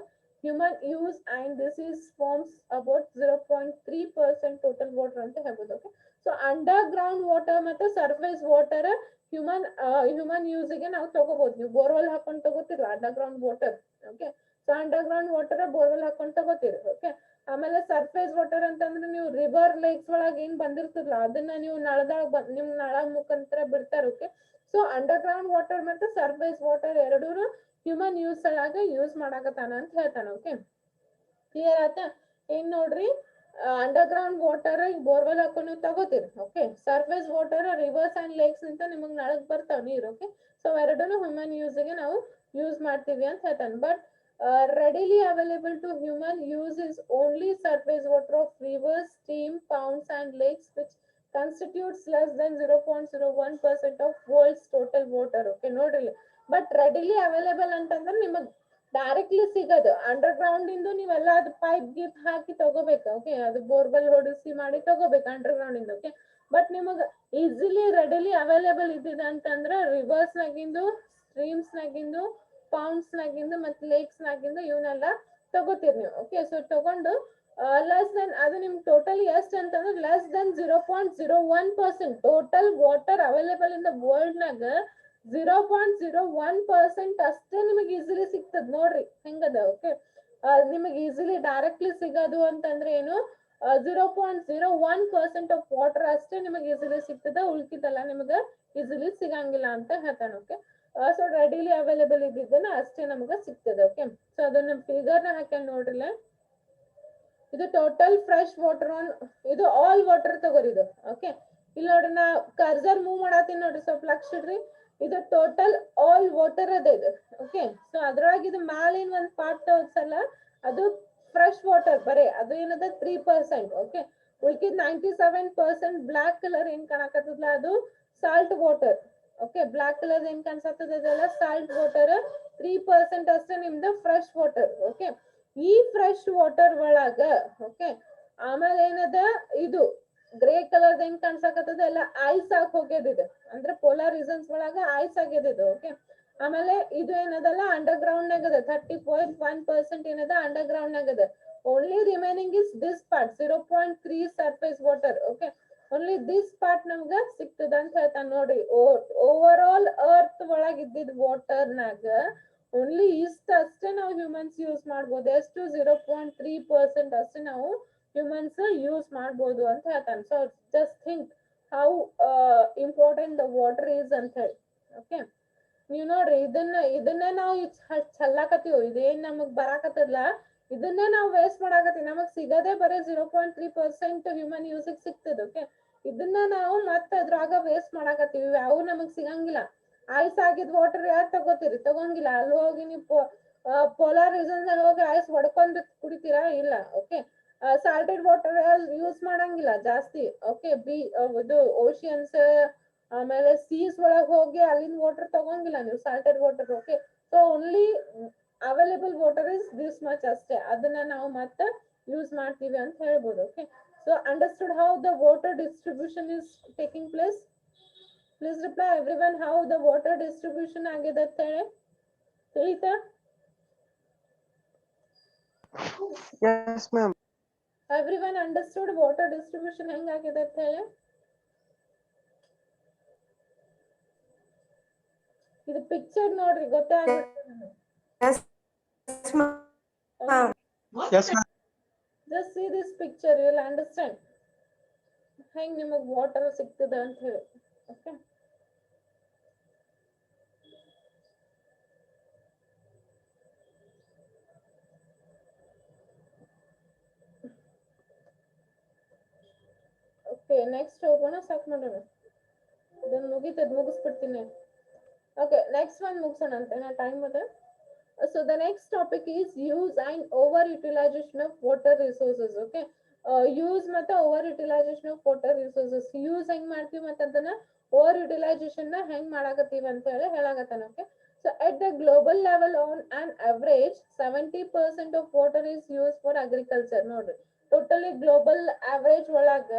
human use, and this is forms about 0.3% total water ಅಂತ ಹೇಳ್ಬೋದು. Okay, so underground water ಮತ್ತೆ surface water human ಯೂಸ್ಗೆ ನಾವು ತಗೋಬಹುದು. ನೀವು borewell ಹಾಕೊಂಡು ತಗೋತೀರಿ underground water. Okay, so underground water borewell ಹಾಕೊಂಡು ತಗೋತೀರಿ. ಓಕೆ, ಆಮೇಲೆ ಸರ್ಫೇಸ್ ವಾಟರ್ ಅಂತಂದ್ರೆ ನೀವು ರಿವರ್ ಲೇಕ್ಸ್ ಒಳಗ ಏನ್ ಬಂದಿರ್ತದಲ್ಲ ಅದನ್ನ ನೀವು ನಳದಾಗ ನಿಮ್ ನಳ ಮುಖಾಂತರ ಬಿಡ್ತಾರ. Okay, so underground water ಮತ್ತೆ ಸರ್ಫೇಸ್ ವಾಟರ್ ಎರಡೂ ಹ್ಯೂಮನ್ ಯೂಸ್ ಒಳಗ ಯೂಸ್ ಮಾಡಾಕತ್ತಾನ ಅಂತ ಹೇಳ್ತಾನ. ಓಕೆ, ಕ್ಲಿಯರ್ ಆತ? ಏನ್ ನೋಡ್ರಿ, ಅಂಡರ್ ಗ್ರೌಂಡ್ ವಾಟರ್ ಬೋರ್ವೆಲ್ ಹಾಕೊಂಡು ನೀವು ತಗೋತೀರಿ. Okay, surface water rivers and lakes ಅಂತ ನಿಮಗ್ ನಳಗ್ ಬರ್ತಾವ ನೀರು. ಓಕೆ, ಸೊ ಎರಡೂ ಹ್ಯೂಮನ್ ಯೂಸ್ಗೆ ನಾವು ಯೂಸ್ ಮಾಡ್ತೀವಿ ಅಂತ ಹೇಳ್ತಾನೆ. But readily available to human use is only surface water of rivers, stream, ponds and lakes, which constitutes less than 0.01% of world's total water. Okay, ನೋಡ್ರಿ ಬಟ್ ರೆಡಿಲಿ ಅವೈಲೇಬಲ್ ಅಂತಂದ್ರೆ ನಿಮಗ್ directly ಸಿಗೋದು under ground ಇಂದು ನೀವೆಲ್ಲ ಅದು pipe ಗೀಪ್ ಹಾಕಿ ತಗೋಬೇಕು. Okay, ಅದು borewell ಹೊಡಿಸಿ ಮಾಡಿ ತಗೋಬೇಕು ಅಂಡರ್ ಗ್ರೌಂಡ್ ಇಂದ. ಓಕೆ, ಬಟ್ ನಿಮಗ್ ಈಸಿಲಿ ರೆಡಿಲಿ ಅವೈಲೇಬಲ್ ಇದ್ದಿದೆ ಅಂತಂದ್ರೆ ರಿವರ್ಸ್ ನಾಗಿಂದು, ಸ್ಟ್ರೀಮ್ಸ್ ನಾಗಿಂದು, ಪೌಂಡ್ಸ್ ನಾಗಿಂದು ಮತ್ತೆ ಲೇಕ್ಸ್ ನಾಗಿಂದು ಇವನ್ನೆಲ್ಲ ತಗೋತೀರಿ ನೀವು. ಓಕೆ, ಸೊ ತಗೊಂಡು ಲೆಸ್ ದೆನ್ ಅದು ನಿಮ್ ಟೋಟಲ್ ಎಷ್ಟು ಅಂತಂದ್ರೆ less than 0.01% total water available in the world ನಾಗ 0.01% ಅಷ್ಟೇ ನಿಮಗೆ ಈಸಿಲಿ ಸಿಗ್ತದ. ನೋಡ್ರಿ ಹೆಂಗದ. ಓಕೆ, ನಿಮಗೆ ಈಸಿಲಿ ಡೈರೆಕ್ಟ್ಲಿ ಸಿಗೋದು ಅಂತಂದ್ರೆ ಏನು 0.01% ಆಫ್ ವಾಟರ್ ಅಷ್ಟೇ ನಿಮಗೆ ಈಸಿಲಿ ಸಿಗ್ತದ, ಉಳ್ಕಿದಲ್ಲ ನಿಮಗೆ ಈಸಿಲಿ ಸಿಗಂಗಿಲ್ಲ ಅಂತ ಹೇಳ್ತಾನೆ. ಓಕೆ, ಸೊ ರೆಡಿಲಿ ಅವೈಲೇಬಲ್ ಇದ್ದಿದ್ದನ್ನ ಅಷ್ಟೇ ನಮ್ಗೆ ಸಿಗ್ತದೆ. ಓಕೆ, ಸೊ ಅದನ್ನ ಫಿಗರ್ ನ ಹಾಕಿ ನೋಡ್ರಿಲ್ಲ. ಇದು ಟೋಟಲ್ ಫ್ರೆಶ್ ವಾಟರ್ ಆನ್, ಇದು ಆಲ್ ವಾಟರ್ ತಗೋರಿ ಇದು. ಓಕೆ, ಇಲ್ಲಿ ನೋಡ್ರಿ ನಾ ಕರ್ಸರ್ ಮೂವ್ ಮಾಡತ್ತೀನಿ ನೋಡ್ರಿ, ಸ್ವಲ್ಪ ಲಕ್ಷ ಇಡ್ರಿ. ಇದು ಟೋಟಲ್ ಆಲ್ ವಾಟರ್ ಅದ ಇದು. ಓಕೆ, ಸೊ ಅದ್ರೊಳಗೆ ಇದು ಮ್ಯಾಲಿನ ಒಂದ್ ಪಾರ್ಟ್ ತೋರ್ಸಲ್ಲ, ಅದು ಫ್ರೆಶ್ ವಾಟರ್ ಬರೇ ಅದು ಏನದ 3%. ಓಕೆ, ಉಳ್ಕಿದ್ 97% ಬ್ಲಾಕ್ ಕಲರ್ ಏನ್ ಕಾಣಕತ್ತದಲ್ಲ ಅದು salt water. Okay, black colour ಏನ್ ಕಾಣಿಸತ್ತದ ಅದೆಲ್ಲ ಸಾಲ್ಟ್ ವಾಟರ್. 3% ಅಷ್ಟೇ ನಿಮ್ದು ಫ್ರೆಶ್ ವಾಟರ್. ಓಕೆ, ಈ ಫ್ರೆಶ್ ವಾಟರ್ ಒಳಗ ಓಕೆ ಆಮೇಲೆ ಏನದ ಇದು ಗ್ರೇ ಕಲರ್ ಏನ್ ಕಾಣ್ಸಕತ್ತದ ಎಲ್ಲ ಐಸ್ ಹಾಕಿ ಹೋಗ್ಯದಿದೆ, ಅಂದ್ರೆ ಪೋಲಾರ್ ರೀಸನ್ಸ್ ಒಳಗ ಐಸ್ ಆಗ್ಯದಿದೆ. ಓಕೆ, ಆಮೇಲೆ ಇದು ಏನದಲ್ಲ ಅಂಡರ್ ಗ್ರೌಂಡ್ ನಾಗದ 30.1% ಏನದ ಅಂಡರ್ ಗ್ರೌಂಡ್ ನಾಗದ. Only remaining is this part 0.3 surface water. Okay, only this part ನಮ್ಗ ಸಿಗ್ತದ ಅಂತ ಹೇಳ್ತಾನೆ ನೋಡ್ರಿ. ಓವರ್ ಆಲ್ ಅರ್ತ್ ಒಳಗ ಇದ್ದಿದ್ ವಾಟರ್ ನಾಗ ಓನ್ಲಿ ಇಷ್ಟ ಅಷ್ಟೇ ನಾವು ಹ್ಯೂಮನ್ಸ್ ಯೂಸ್ ಮಾಡ್ಬೋದು. ಎಷ್ಟು 0.3% ಅಷ್ಟೇ ನಾವು ಹ್ಯೂಮನ್ಸ್ ಯೂಸ್ ಮಾಡ್ಬೋದು ಅಂತ ಹೇಳ್ತಾನೆ. So just think how important the water is ಅಂತ ಹೇಳಿ. ಓಕೆ, ನೀವ್ ನೋಡ್ರಿ ಇದನ್ನೇ ನಾವು ಚಲ್ಲಾಕತ್ತೀವಿ, ಇದೇನ್ ನಮಗ್ ಬರಾಕತ್ತಲ್ಲ ಇದನ್ನೇ ನಾವು ವೇಸ್ಟ್ ಮಾಡಾಕತ್ತೀವಿ. ನಮಗ್ ಸಿಗದೆ ಬರೀ 0.3% ಹ್ಯೂಮನ್ ಯೂಸಿಗೆ ಸಿಗ್ತದ. ಓಕೆ, ಇದನ್ನ ನಾವು ಮತ್ತೆ ಅದ್ರಾಗ ವೇಸ್ಟ್ ಮಾಡಾಕತ್ತೀವಿ, ಯಾವ ನಮಗ್ ಸಿಗಂಗಿಲ್ಲ. ಐಸ್ ಆಗಿದ್ ವಾಟರ್ ಯಾರು ತಗೋತೀರಿ? ತಗೊಂಗಿಲ್ಲ. ಅಲ್ಲಿ ಹೋಗಿ ನೀವು ಪೋಲಾರ್ ರೀಸನ್ಸ್ ಅಲ್ಲಿ ಹೋಗಿ ಐಸ್ ಹೊಡ್ಕೊಂಡು ಕುಡಿತೀರಾ? ಇಲ್ಲ. ಓಕೆ, ಸಾಲ್ಟೆಡ್ ವಾಟರ್ ಯೂಸ್ ಮಾಡಂಗಿಲ್ಲ ಜಾಸ್ತಿ. ಓಕೆ, ಇದು ಓಷಿಯನ್ಸ್ ಆಮೇಲೆ ಸೀಸ್ ಒಳಗ್ ಹೋಗಿ ಅಲ್ಲಿನ ವಾಟರ್ ತಗೊಂಗಿಲ್ಲ ನೀವು salted water. Okay, so only available water is this much ಅಷ್ಟೇ, ಅದನ್ನ ನಾವು ಮತ್ತೆ ಯೂಸ್ ಮಾಡ್ತೀವಿ ಅಂತ ಹೇಳ್ಬೋದು. Okay, so understood how the water distribution is taking place? Please reply everyone how the water distribution agide ಅಂತ ಹೇಳಿ ತಿಳಿತಾ?
Yes, ma'am.
Everyone understood water distribution ಹೆಂಗ್ ಆಗಿದೆ ಅಂತ ಹೇಳಿ? ಇದು ಪಿಕ್ಚರ್ ನೋಡ್ರಿ ಗೊತ್ತಾಗುತ್ತೆ.
Yes, ma'am.
Yes, ma'am.
Just see this picture, you will understand ಹೆಂಗ್ ನಿಮಗ್ ವಾಟರ್ ಸಿಗ್ತದೆ ಅಂತ ಹೇಳಿ. ಓಕೆ, ಓಕೆ ನೆಕ್ಸ್ಟ್ ಹೋಗೋಣ. ಸಾಕ್ ಮಾಡೋಣ, ಇದನ್ನ ಮುಗಿಸ್ಬಿಡ್ತೀನಿ. ಓಕೆ, ನೆಕ್ಸ್ಟ್ ಒನ್ ಮುಗಿಸೋಣ ಅಂತ ನಾ ಟೈಮ್ ಅದ. So the next topic is use and over utilisation of water resources. Okay, use ಮತ್ತೆ over utilisation of water resources. Use ಹೆಂಗ್ ಮಾಡ್ತೀವಿ ಮತ್ತೆ ಅದನ್ನ ಓವರ್ ಯುಟಿಲೈಸೇಷನ್ ನ ಹೆಂಗ್ ಮಾಡಾಕತ್ತೀವಿ ಅಂತ ಹೇಳಿ ಹೇಳಾಕತ್ತಾನ. Okay, so at the global level on an average 70% of water is used for agriculture. ನೋಡ್ರಿ, ಟೋಟಲಿ ಗ್ಲೋಬಲ್ ಅವರೇಜ್ ಒಳಗ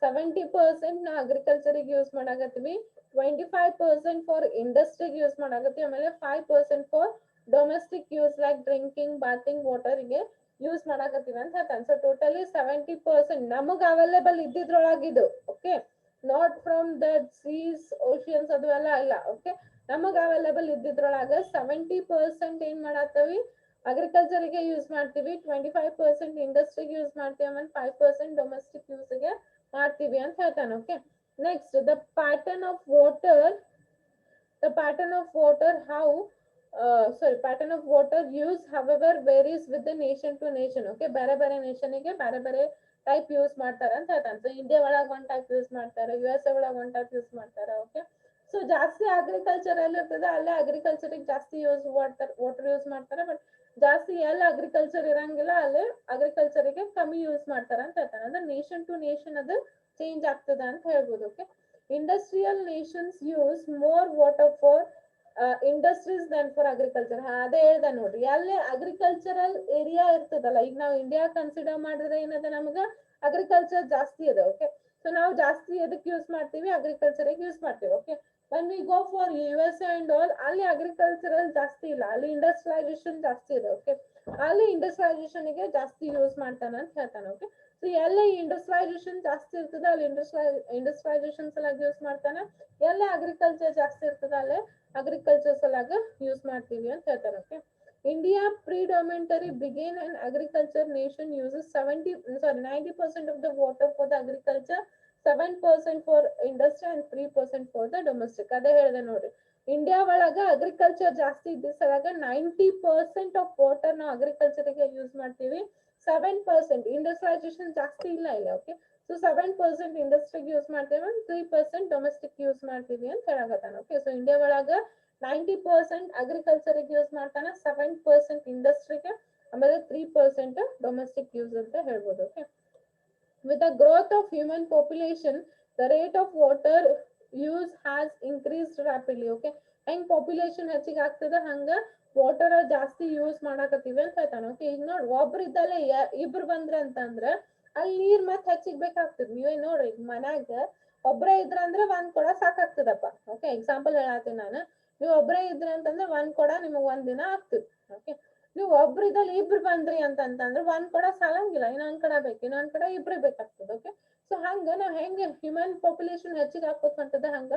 70% ನಾವು ಅಗ್ರಿಕಲ್ಚರಿಗೆ ಯೂಸ್ ಮಾಡಾಕತ್ತೀವಿ, 25% ಫಾರ್ ಇಂಡಸ್ಟ್ರಿಗೆ ಯೂಸ್ ಮಾಡಾಕತ್ತೀವಿ, ಆಮೇಲೆ 5% for domestic use like drinking, bathing ವಾಟರ್ಗೆ ಯೂಸ್ ಮಾಡಾಕತ್ತೀವಿ ಅಂತ ಹೇಳ್ತಾನೆ. ಸೊ ಟೋಟಲಿ 70% ನಮಗ್ ಅವೈಲೇಬಲ್ ಇದ್ದಿದ್ರೊಳಗಿದು. Okay, not from the seas oceans ಅದು ಎಲ್ಲ ಇಲ್ಲ. ಓಕೆ, ನಮಗ್ ಅವೈಲೇಬಲ್ ಇದ್ದಿದ್ರೊಳಗ 70% ಏನ್ ಮಾಡಾತವಿ ಅಗ್ರಿಕಲ್ಚರ್ಗೆ ಯೂಸ್ ಮಾಡ್ತೀವಿ, 25% ಇಂಡಸ್ಟ್ರಿಗೆ ಯೂಸ್ ಮಾಡ್ತೀವಿ, ಆಮೇಲೆ 5% ಡೊಮೆಸ್ಟಿಕ್ ಯೂಸ್ಗೆ ಮಾಡ್ತೀವಿ ಅಂತ ಹೇಳ್ತಾನೆ. Okay, next the pattern of water use however varies with the nation to nation. Okay, ಬೇರೆ ಬೇರೆ ನೇಷನ್ಗೆ ಬೇರೆ ಬೇರೆ ಟೈಪ್ ಯೂಸ್ ಮಾಡ್ತಾರ ಅಂತ ಹೇಳ್ತಾನೆ. ಸೊ ಇಂಡಿಯಾ ಒಳಗ್ ಒಂದ್ ಟೈಪ್ ಯೂಸ್ ಮಾಡ್ತಾರೆ, USA ಒಳಗ್ ಒಂದ್ ಟೈಪ್ ಯೂಸ್ ಮಾಡ್ತಾರೆ. ಓಕೆ, ಸೊ ಜಾಸ್ತಿ ಅಗ್ರಿಕಲ್ಚರ್ ಎಲ್ಲಿ ಇರ್ತದೆ ಅಲ್ಲೇ ಅಗ್ರಿಕಲ್ಚರ್ಗೆ ಜಾಸ್ತಿ ಯೂಸ್ ಮಾಡ್ತಾರೆ, ವಾಟರ್ ಯೂಸ್ ಮಾಡ್ತಾರೆ. ಬಟ್ ಜಾಸ್ತಿ ಎಲ್ಲ ಅಗ್ರಿಕಲ್ಚರ್ ಇರಂಗಿಲ್ಲ ಅಲ್ಲೇ ಅಗ್ರಿಕಲ್ಚರ್ಗೆ ಕಮ್ಮಿ ಯೂಸ್ ಮಾಡ್ತಾರ ಅಂತ ಹೇಳ್ತಾನೆ. ಅಂದ್ರೆ ನೇಷನ್ ಟು ನೇಷನ್ ಅದು ಚೇಂಜ್ ಆಗ್ತದ ಅಂತ ಹೇಳ್ಬೋದು. Okay, industrial nations use more water for industries than for agriculture. ಅದೇ ಹೇಳ್ದೆ ನೋಡ್ರಿ, ಅಲ್ಲಿ ಅಗ್ರಿಕಲ್ಚರಲ್ ಏರಿಯಾ ಇರ್ತದಲ್ಲ, ಈಗ ನಾವು ಇಂಡಿಯಾ ಕನ್ಸಿಡರ್ ಮಾಡಿದ್ರೆ ಏನದ ನಮ್ಗ ಅಗ್ರಿಕಲ್ಚರ್ ಜಾಸ್ತಿ ಅದ. ಓಕೆ, ಸೊ ನಾವು ಜಾಸ್ತಿ ಎದಕ್ಕೆ ಯೂಸ್ ಮಾಡ್ತೀವಿ, ಅಗ್ರಿಕಲ್ಚರ್ ಯೂಸ್ ಮಾಡ್ತೀವಿ. Okay, when we go for USA and all, ಅಲ್ಲಿ ಅಗ್ರಿಕಲ್ಚರಲ್ ಜಾಸ್ತಿ ಇಲ್ಲ, ಅಲ್ಲಿ ಇಂಡಸ್ಟ್ರಿಯಲೈಸೇಷನ್ ಜಾಸ್ತಿ ಇದೆ. ಓಕೆ, ಅಲ್ಲಿ ಇಂಡಸ್ಟ್ರಿಯಲೈಸೇಷನ್ ಗೆ ಜಾಸ್ತಿ ಯೂಸ್ ಮಾಡ್ತಾನ ಅಂತ ಹೇಳ್ತಾನೆ. ಓಕೆ, ಸೊ ಎಲ್ಲ ಇಂಡಸ್ಟ್ರಿಯಲೈಸೇಷನ್ ಜಾಸ್ತಿ ಇರ್ತದ ಅಲ್ಲಿ ಇಂಡಸ್ಟ್ರಿಯಲೈಸೇಷನ್ ಸಲಾಗಿ ಯೂಸ್ ಮಾಡ್ತಾನ, ಎಲ್ಲ ಅಗ್ರಿಕಲ್ಚರ್ ಜಾಸ್ತಿ ಇರ್ತದ ಅಲ್ಲೇ ಅಗ್ರಿಕಲ್ಚರ್ ಸಲಾಗ ಯೂಸ್ ಮಾಡ್ತೀವಿ ಅಂತ ಹೇಳ್ತಾನೆ. Okay, India predominantly began an agriculture nation uses 90% of the water for the agriculture, 7% for industry and 3% for the domestic. ಅದೇ ಹೇಳಿದೆ ನೋಡ್ರಿ, ಇಂಡಿಯಾ ಒಳಗ ಅಗ್ರಿಕಲ್ಚರ್ ಜಾಸ್ತಿ ಇದ್ದ ಸಲಾಗ 90% ಆಫ್ ವಾಟರ್ ನಾವು ಅಗ್ರಿಕಲ್ಚರ್ ಗೆ ಯೂಸ್ ಮಾಡ್ತೀವಿ, 7% ಇಂಡಸ್ಟ್ರಿಯಲೈಸೇಷನ್ ಜಾಸ್ತಿ ಇಲ್ಲ ಇಲ್ಲ. ಓಕೆ, ಸೊ 7% ಇಂಡಸ್ಟ್ರಿಗೆ ಯೂಸ್ ಮಾಡ್ತೇವೆ, 3% ಡೊಮೆಸ್ಟಿಕ್ ಯೂಸ್ ಮಾಡ್ತೀವಿ ಅಂತ ಹೇಳಕತ್ತಾನ. ಓಕೆ, ಸೊ ಇಂಡಿಯಾ ಒಳಗ 90% ಅಗ್ರಿಕಲ್ಚರ್ ಯೂಸ್ ಮಾಡ್ತಾನ, 7% ಇಂಡಸ್ಟ್ರಿಗೆ, ಆಮೇಲೆ 3% ಡೊಮೆಸ್ಟಿಕ್ ಯೂಸ್ ಅಂತ ಹೇಳ್ಬೋದು. Okay, with the growth of human population, the rate of water use has increased rapidly. Okay, ಹೆಂಗ್ ಪಾಪ್ಯುಲೇಷನ್ ಹೆಚ್ಚಿಗೆ ಆಗ್ತದ ಹಂಗ ವಾಟರ್ ಜಾಸ್ತಿ ಯೂಸ್ ಮಾಡಾಕತ್ತೀವಿ ಅಂತ ಹೇಳ್ತಾನೆ. ಓಕೆ, ಈಗ ನೋಡ್ ಒಬ್ರು ಇದ್ದಲ್ಲೇ ಇಬ್ರು ಬಂದ್ರ ಅಂತಂದ್ರ ಅಲ್ಲಿ ನೀರ್ ಮತ್ ಹೆಚ್ಚಿಗೆ ಬೇಕಾಗ್ತದ. ನೀವೇ ನೋಡ್ರಿ, ಮನ್ಯಾಗ ಒಬ್ರೇ ಇದ್ರ ಅಂದ್ರೆ 1 ಕೊಡ ಸಾಕಾಗ್ತದಪ್ಪ. ಓಕೆ, ಎಕ್ಸಾಂಪಲ್ ಹೇಳತ್ತೀನಿ ನಾನು, ನೀವ್ ಒಬ್ರೇ ಇದ್ರಿ ಅಂತಂದ್ರೆ 1 ಕೊಡ ನಿಮಗ್ 1 ದಿನ ಆಗ್ತದ. ಓಕೆ, ನೀವು ಒಬ್ರು ಇದ್ದಲ್ಲಿ ಇಬ್ರು ಬಂದ್ರಿ ಅಂತಂತಂದ್ರೆ 1 ಕೊಡ ಸಾಲಂಗಿಲ್ಲ, ಇನ್ನೊಂದ್ ಕಡೆ ಬೇಕು, ಇನ್ನೊಂದ್ ಕಡೆ ಇಬ್ರೇ ಬೇಕಾಗ್ತದ. ಓಕೆ, ಸೊ ಹಂಗ ನಾವ್ ಹೆಂಗ ಹ್ಯೂಮನ್ ಪಾಪ್ಯುಲೇಷನ್ ಹೆಚ್ಚಿಗೆ ಹಾಕೋತ್ ಹೊಂಟದ ಹಂಗ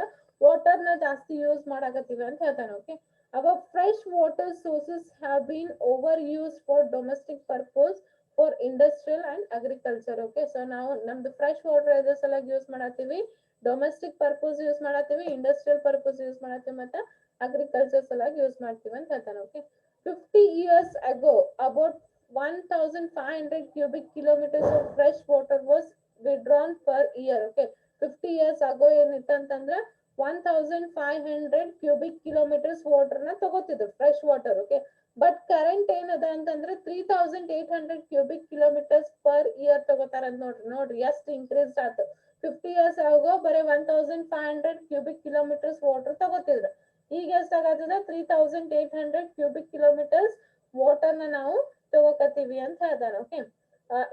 ವಾಟರ್ ನ ಜಾಸ್ತಿ ಯೂಸ್ ಮಾಡಾಕತ್ತೀವಿ ಅಂತ ಹೇಳ್ತಾನೆ. Okay, our fresh water sources have been overused for domestic purpose, for industrial and agriculture. Okay, so ನಾವು ನಮ್ದು ಫ್ರೆಶ್ ವಾಟರ್ ಎದ್ರ ಸಲಾಗಿ ಯೂಸ್ ಮಾಡತ್ತೀವಿ, ಡೊಮೆಸ್ಟಿಕ್ ಪರ್ಪಸ್ ಯೂಸ್ ಮಾಡತ್ತೀವಿ, ಇಂಡಸ್ಟ್ರಿಯಲ್ ಪರ್ಪಸ್ ಯೂಸ್ ಮಾಡತ್ತೀವಿ, ಮತ್ತೆ ಅಗ್ರಿಕಲ್ಚರ್ ಸಲಾಗಿ ಯೂಸ್ ಮಾಡ್ತೀವಿ ಅಂತ ಹೇಳ್ತಾನೆ. Okay, 50 years ago about 1500 cubic kilometers of fresh water was withdrawn per year. Okay, 50 years ago ಏನಿತ್ತಂತಂದ್ರ 1500 cubic kilometers ವಾಟರ್ ನ ತಗೋತಿದ್ರು fresh water. Okay, but current ಏನದ ಅಂತಂದ್ರೆ 3800 cubic kilometers per year ತಗೋತಾರ ಅಂತ ನೋಡ್ರಿ ಎಷ್ಟು ಇನ್ಕ್ರೀಸ್ ಆಯ್ತು. 50 years ಆಗೋ ಬರೀ 1500 cubic kilometers ವಾಟರ್ ತಗೋತಿದ್ರು, ಈಗ ಎಷ್ಟಾಗತ್ತದ 3800 cubic kilometers ವಾಟರ್ ನ ನಾವು ತಗೋಕತ್ತೀವಿ ಅಂತ ಹೇಳ್ತಾನೆ. Okay,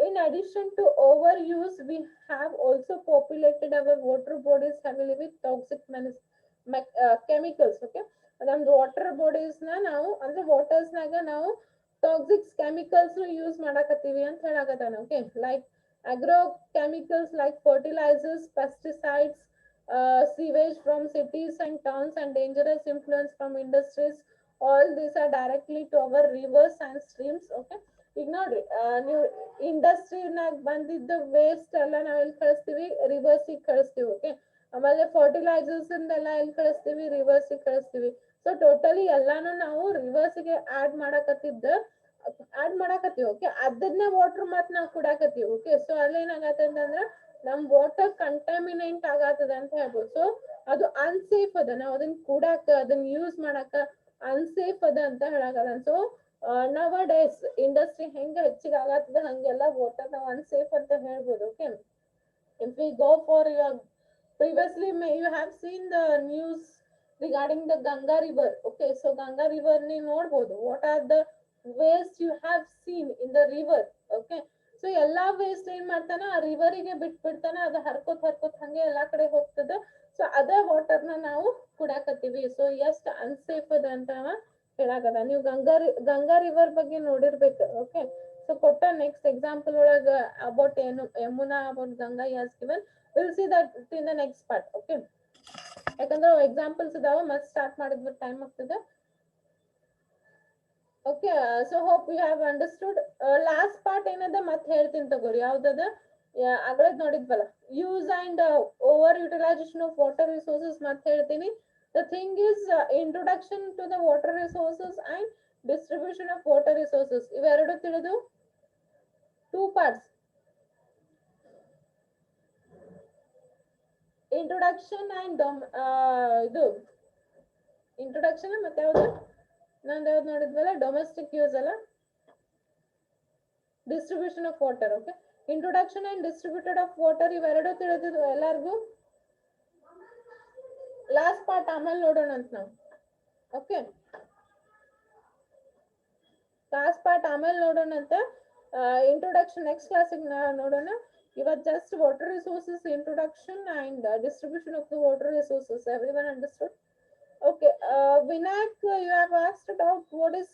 in addition to overuse, we have also populated our water bodies heavily with toxic chemicals. Okay, ನಮ್ದು ವಾಟರ್ ಬಾಡೀಸ್ ನ ನಾವು ಅಂದ್ರೆ ವಾಟರ್ಸ್ ನಾಗ ನಾವು ಟಾಕ್ಸಿಕ್ಸ್ ಕೆಮಿಕಲ್ಸ್ ಯೂಸ್ ಮಾಡಾಕತ್ತೀವಿ ಅಂತ ಹೇಳಾಕತ್ತಾನ. Okay, like agro chemicals like fertilisers, pesticides, sewage from cities and towns, and dangerous influence from industries. All these are directly to our rivers and streams. Okay, ಈಗ ನೋಡ್ರಿ, ನೀವು ಇಂಡಸ್ಟ್ರಿನಾಗ ಬಂದಿದ್ದ waste ಎಲ್ಲ ನಾವ್ ಎಲ್ಲಿ ಕಳಿಸ್ತೀವಿ, ರಿವರ್ಸ್ ಕಳಿಸ್ತೀವಿ. ಓಕೆ, ಆಮೇಲೆ ಫರ್ಟಿಲೈಸರ್ಸ್ ಎಲ್ಲ ಎಲ್ಲಿ ಕಳಿಸ್ತೀವಿ, ರಿವರ್ಸ್ ಕಳಿಸ್ತೀವಿ. ಸೊ ಟೋಟಲಿ ಎಲ್ಲಾನು ನಾವು ರಿವರ್ಸ್ ಗೆ ಆಡ್ ಮಾಡಾಕತ್ತೀವಿ. ಓಕೆ, ಅದನ್ನ ವಾಟರ್ ಮತ್ ನಾವು ಕುಡಾಕತ್ತೀವಿ. ಓಕೆ, ಸೊ ಅಲ್ಲಿ ಏನಾಗತ್ತೆ ಅಂತಂದ್ರ ನಮ್ ವಾಟರ್ ಕಂಟಾಮಿನೆಂಟ್ ಆಗತ್ತದ ಅಂತ ಹೇಳ್ಬೋದು. ಸೊ ಅದು ಅನ್ಸೇಫ್ ಅದ, ನಾವ್ ಅದನ್ನ ಕುಡಾಕ ಅದನ್ನ ಯೂಸ್ ಮಾಡಾಕ ಅನ್ಸೇಫ್ ಅದ ಅಂತ ಹೇಳಾಕದ. ಸೊ ನವ ಡೇಸ್ ಇಂಡಸ್ಟ್ರಿ ಹೆಂಗ ಹೆಚ್ಚಿಗೆ ಆಗತ್ತದ ಹಂಗೆಲ್ಲ ವಾಟರ್ ನಾವು ಅನ್ಸೇಫ್ ಅಂತ ಹೇಳ್ಬೋದು. Okay, if we go for your previously you have seen the news regarding the Ganga river. Okay, so Ganga river ni ನೋಡ್ಬೋದು, what are the waste you have seen in the river. Okay, so ಎಲ್ಲಾ waste ಏನ್ ಮಾಡ್ತಾನ ಆ ರಿವರಿಗೆ ಬಿಟ್ಬಿಡ್ತಾನ, ಅದು ಹರ್ಕೋತ್ ಹಂಗೆ ಎಲ್ಲಾ ಕಡೆ ಹೋಗ್ತದ. ಸೊ ಅದೇ ವಾಟರ್ ನ ನಾವು ಕುಡಾಕತ್ತೀವಿ. ಸೊ ಎಷ್ಟ್ ಅನ್ಸೇಫ್ ಅದ ಅಂತ ಹೇಳಾಕದ. ನೀವು ಗಂಗಾ ರಿವರ್ ಬಗ್ಗೆ ನೋಡಿರ್ಬೇಕು. ಓಕೆ, ಸೊ ಕೊಟ್ಟ ನೆಕ್ಸ್ಟ್ ಎಕ್ಸಾಂಪಲ್ ಒಳಗ about Yamuna, about Ganga has given. Will see that in the next part. Okay, ಯಾಕಂದ್ರೆ ಎಕ್ಸಾಂಪಲ್ಸ್ ಇದಾವ, ಮತ್ ಸ್ಟಾರ್ಟ್ ಮಾಡಿದ್ಬಿಟ್ಟು ಟೈಮ್ ಆಗ್ತದೆ. Okay, so hope you have understood. Last part ಏನದ ಮತ್ ಹೇಳ್ತೀನಿ ತಗೋರಿ, ಯಾವ್ದದ ಅಗಳದ್ ನೋಡಿದ್ವಲ್ಲ, use and over utilisation of water resources ಮತ್ ಹೇಳ್ತೀನಿ. The thing is introduction to the water resources and distribution of water resources. ಇವೆರಡು ತಿಳಿದು 2 parts. ಇಂಟ್ರೊಡಕ್ಷನ್ ಅಂಡ್ ಇದು ಇಂಟ್ರೊಡಕ್ಷನ್ ಮತ್ತೆ ಯಾವ್ದು ನಂದು ಯಾವ್ದು ನೋಡಿದ್ವಲ್ಲ, ಡೊಮೆಸ್ಟಿಕ್ ಯೂಸ್ ಅಲ್ಲ, distribution of water. Okay, introduction and distributed of water ಇವೆರಡು ತಿಳಿದಿದ್ವು ಎಲ್ಲರಿಗೂ. ಲಾಸ್ಟ್ ಪಾರ್ಟ್ ಆಮೇಲೆ ನೋಡೋಣ ಅಂತ ನಾವು. ಓಕೆ, ಲಾಸ್ಟ್ ಪಾರ್ಟ್ ಆಮೇಲೆ ನೋಡೋಣ ಅಂತ. ಇಂಟ್ರೊಡಕ್ಷನ್ ನೆಕ್ಸ್ಟ್ ಕ್ಲಾಸಿಗೆ ನೋಡೋಣ. ಇವತ್ತು just water resources introduction and distribution of the water resources. Everyone understood? Okay, Vinayak, you have asked about what is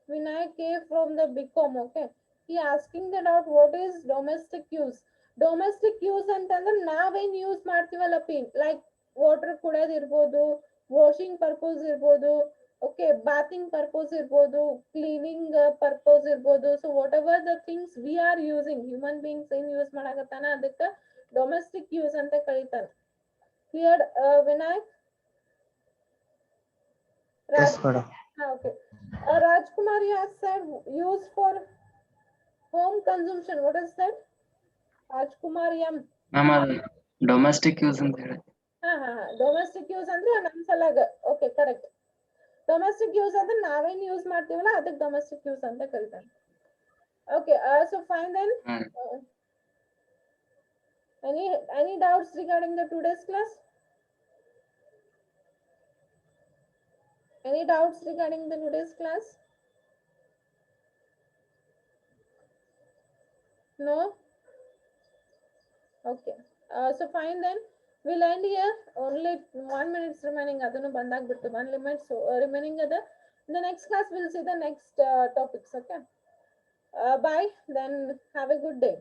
Vinayak A from the BCom. Okay, he asking that out what is domestic use. Domestic use ಅಂತಂದ್ರೆ ನಾವೇನ್ use ಮಾಡ್ತೀವಲ್ಲ ಪೀನ್, like water ಕುಡಿಯೋದು ಇರ್ಬೋದು, washing purpose ಇರ್ಬೋದು, okay, bathing purpose ಇರ್ಬೋದು, cleaning purpose ಇರ್ಬೋದು. So whatever the things we are using, human beings ಏನ್ use ಮಾಡಕತ್ತಾನ ಅದಕ್ಕೆ ಡೊಮೆಸ್ಟಿಕ್ ಯೂಸ್ ಅಂತ ಕರೀತಾನೆ. Clear Vinayak?
Yes, madam.
Okay. Rajkumar, you have said use for home consumption. What is that? Rajkumar M.
Ma'am ಅದು domestic use ಅಂತ ಹೇಳಿ.
Domestic use ಅಂದ್ರೆ ನಮ್ ಸಲಾಗ. Okay, correct. ಡೊಮೆಸ್ಟಿಕ್ ಯೂಸ್ ಅಂದ್ರೆ ನಾವೇನ್ ಯೂಸ್ ಮಾಡ್ತೀವಲ್ಲ ಅದಕ್ಕೆ ಡೊಮೆಸ್ಟಿಕ್ ಯೂಸ್ ಅಂತ ಕರೀತಾರೆ. Okay, so fine then. Any doubts regarding the today's class? Any doubts regarding the today's class? No? Okay. So fine then. We'll end here. Only 1 minute remaining. Adunu bandag bittu 1 limit. So remaining other. In the next class, we'll see the next topics. Okay. Bye. Then have a good day.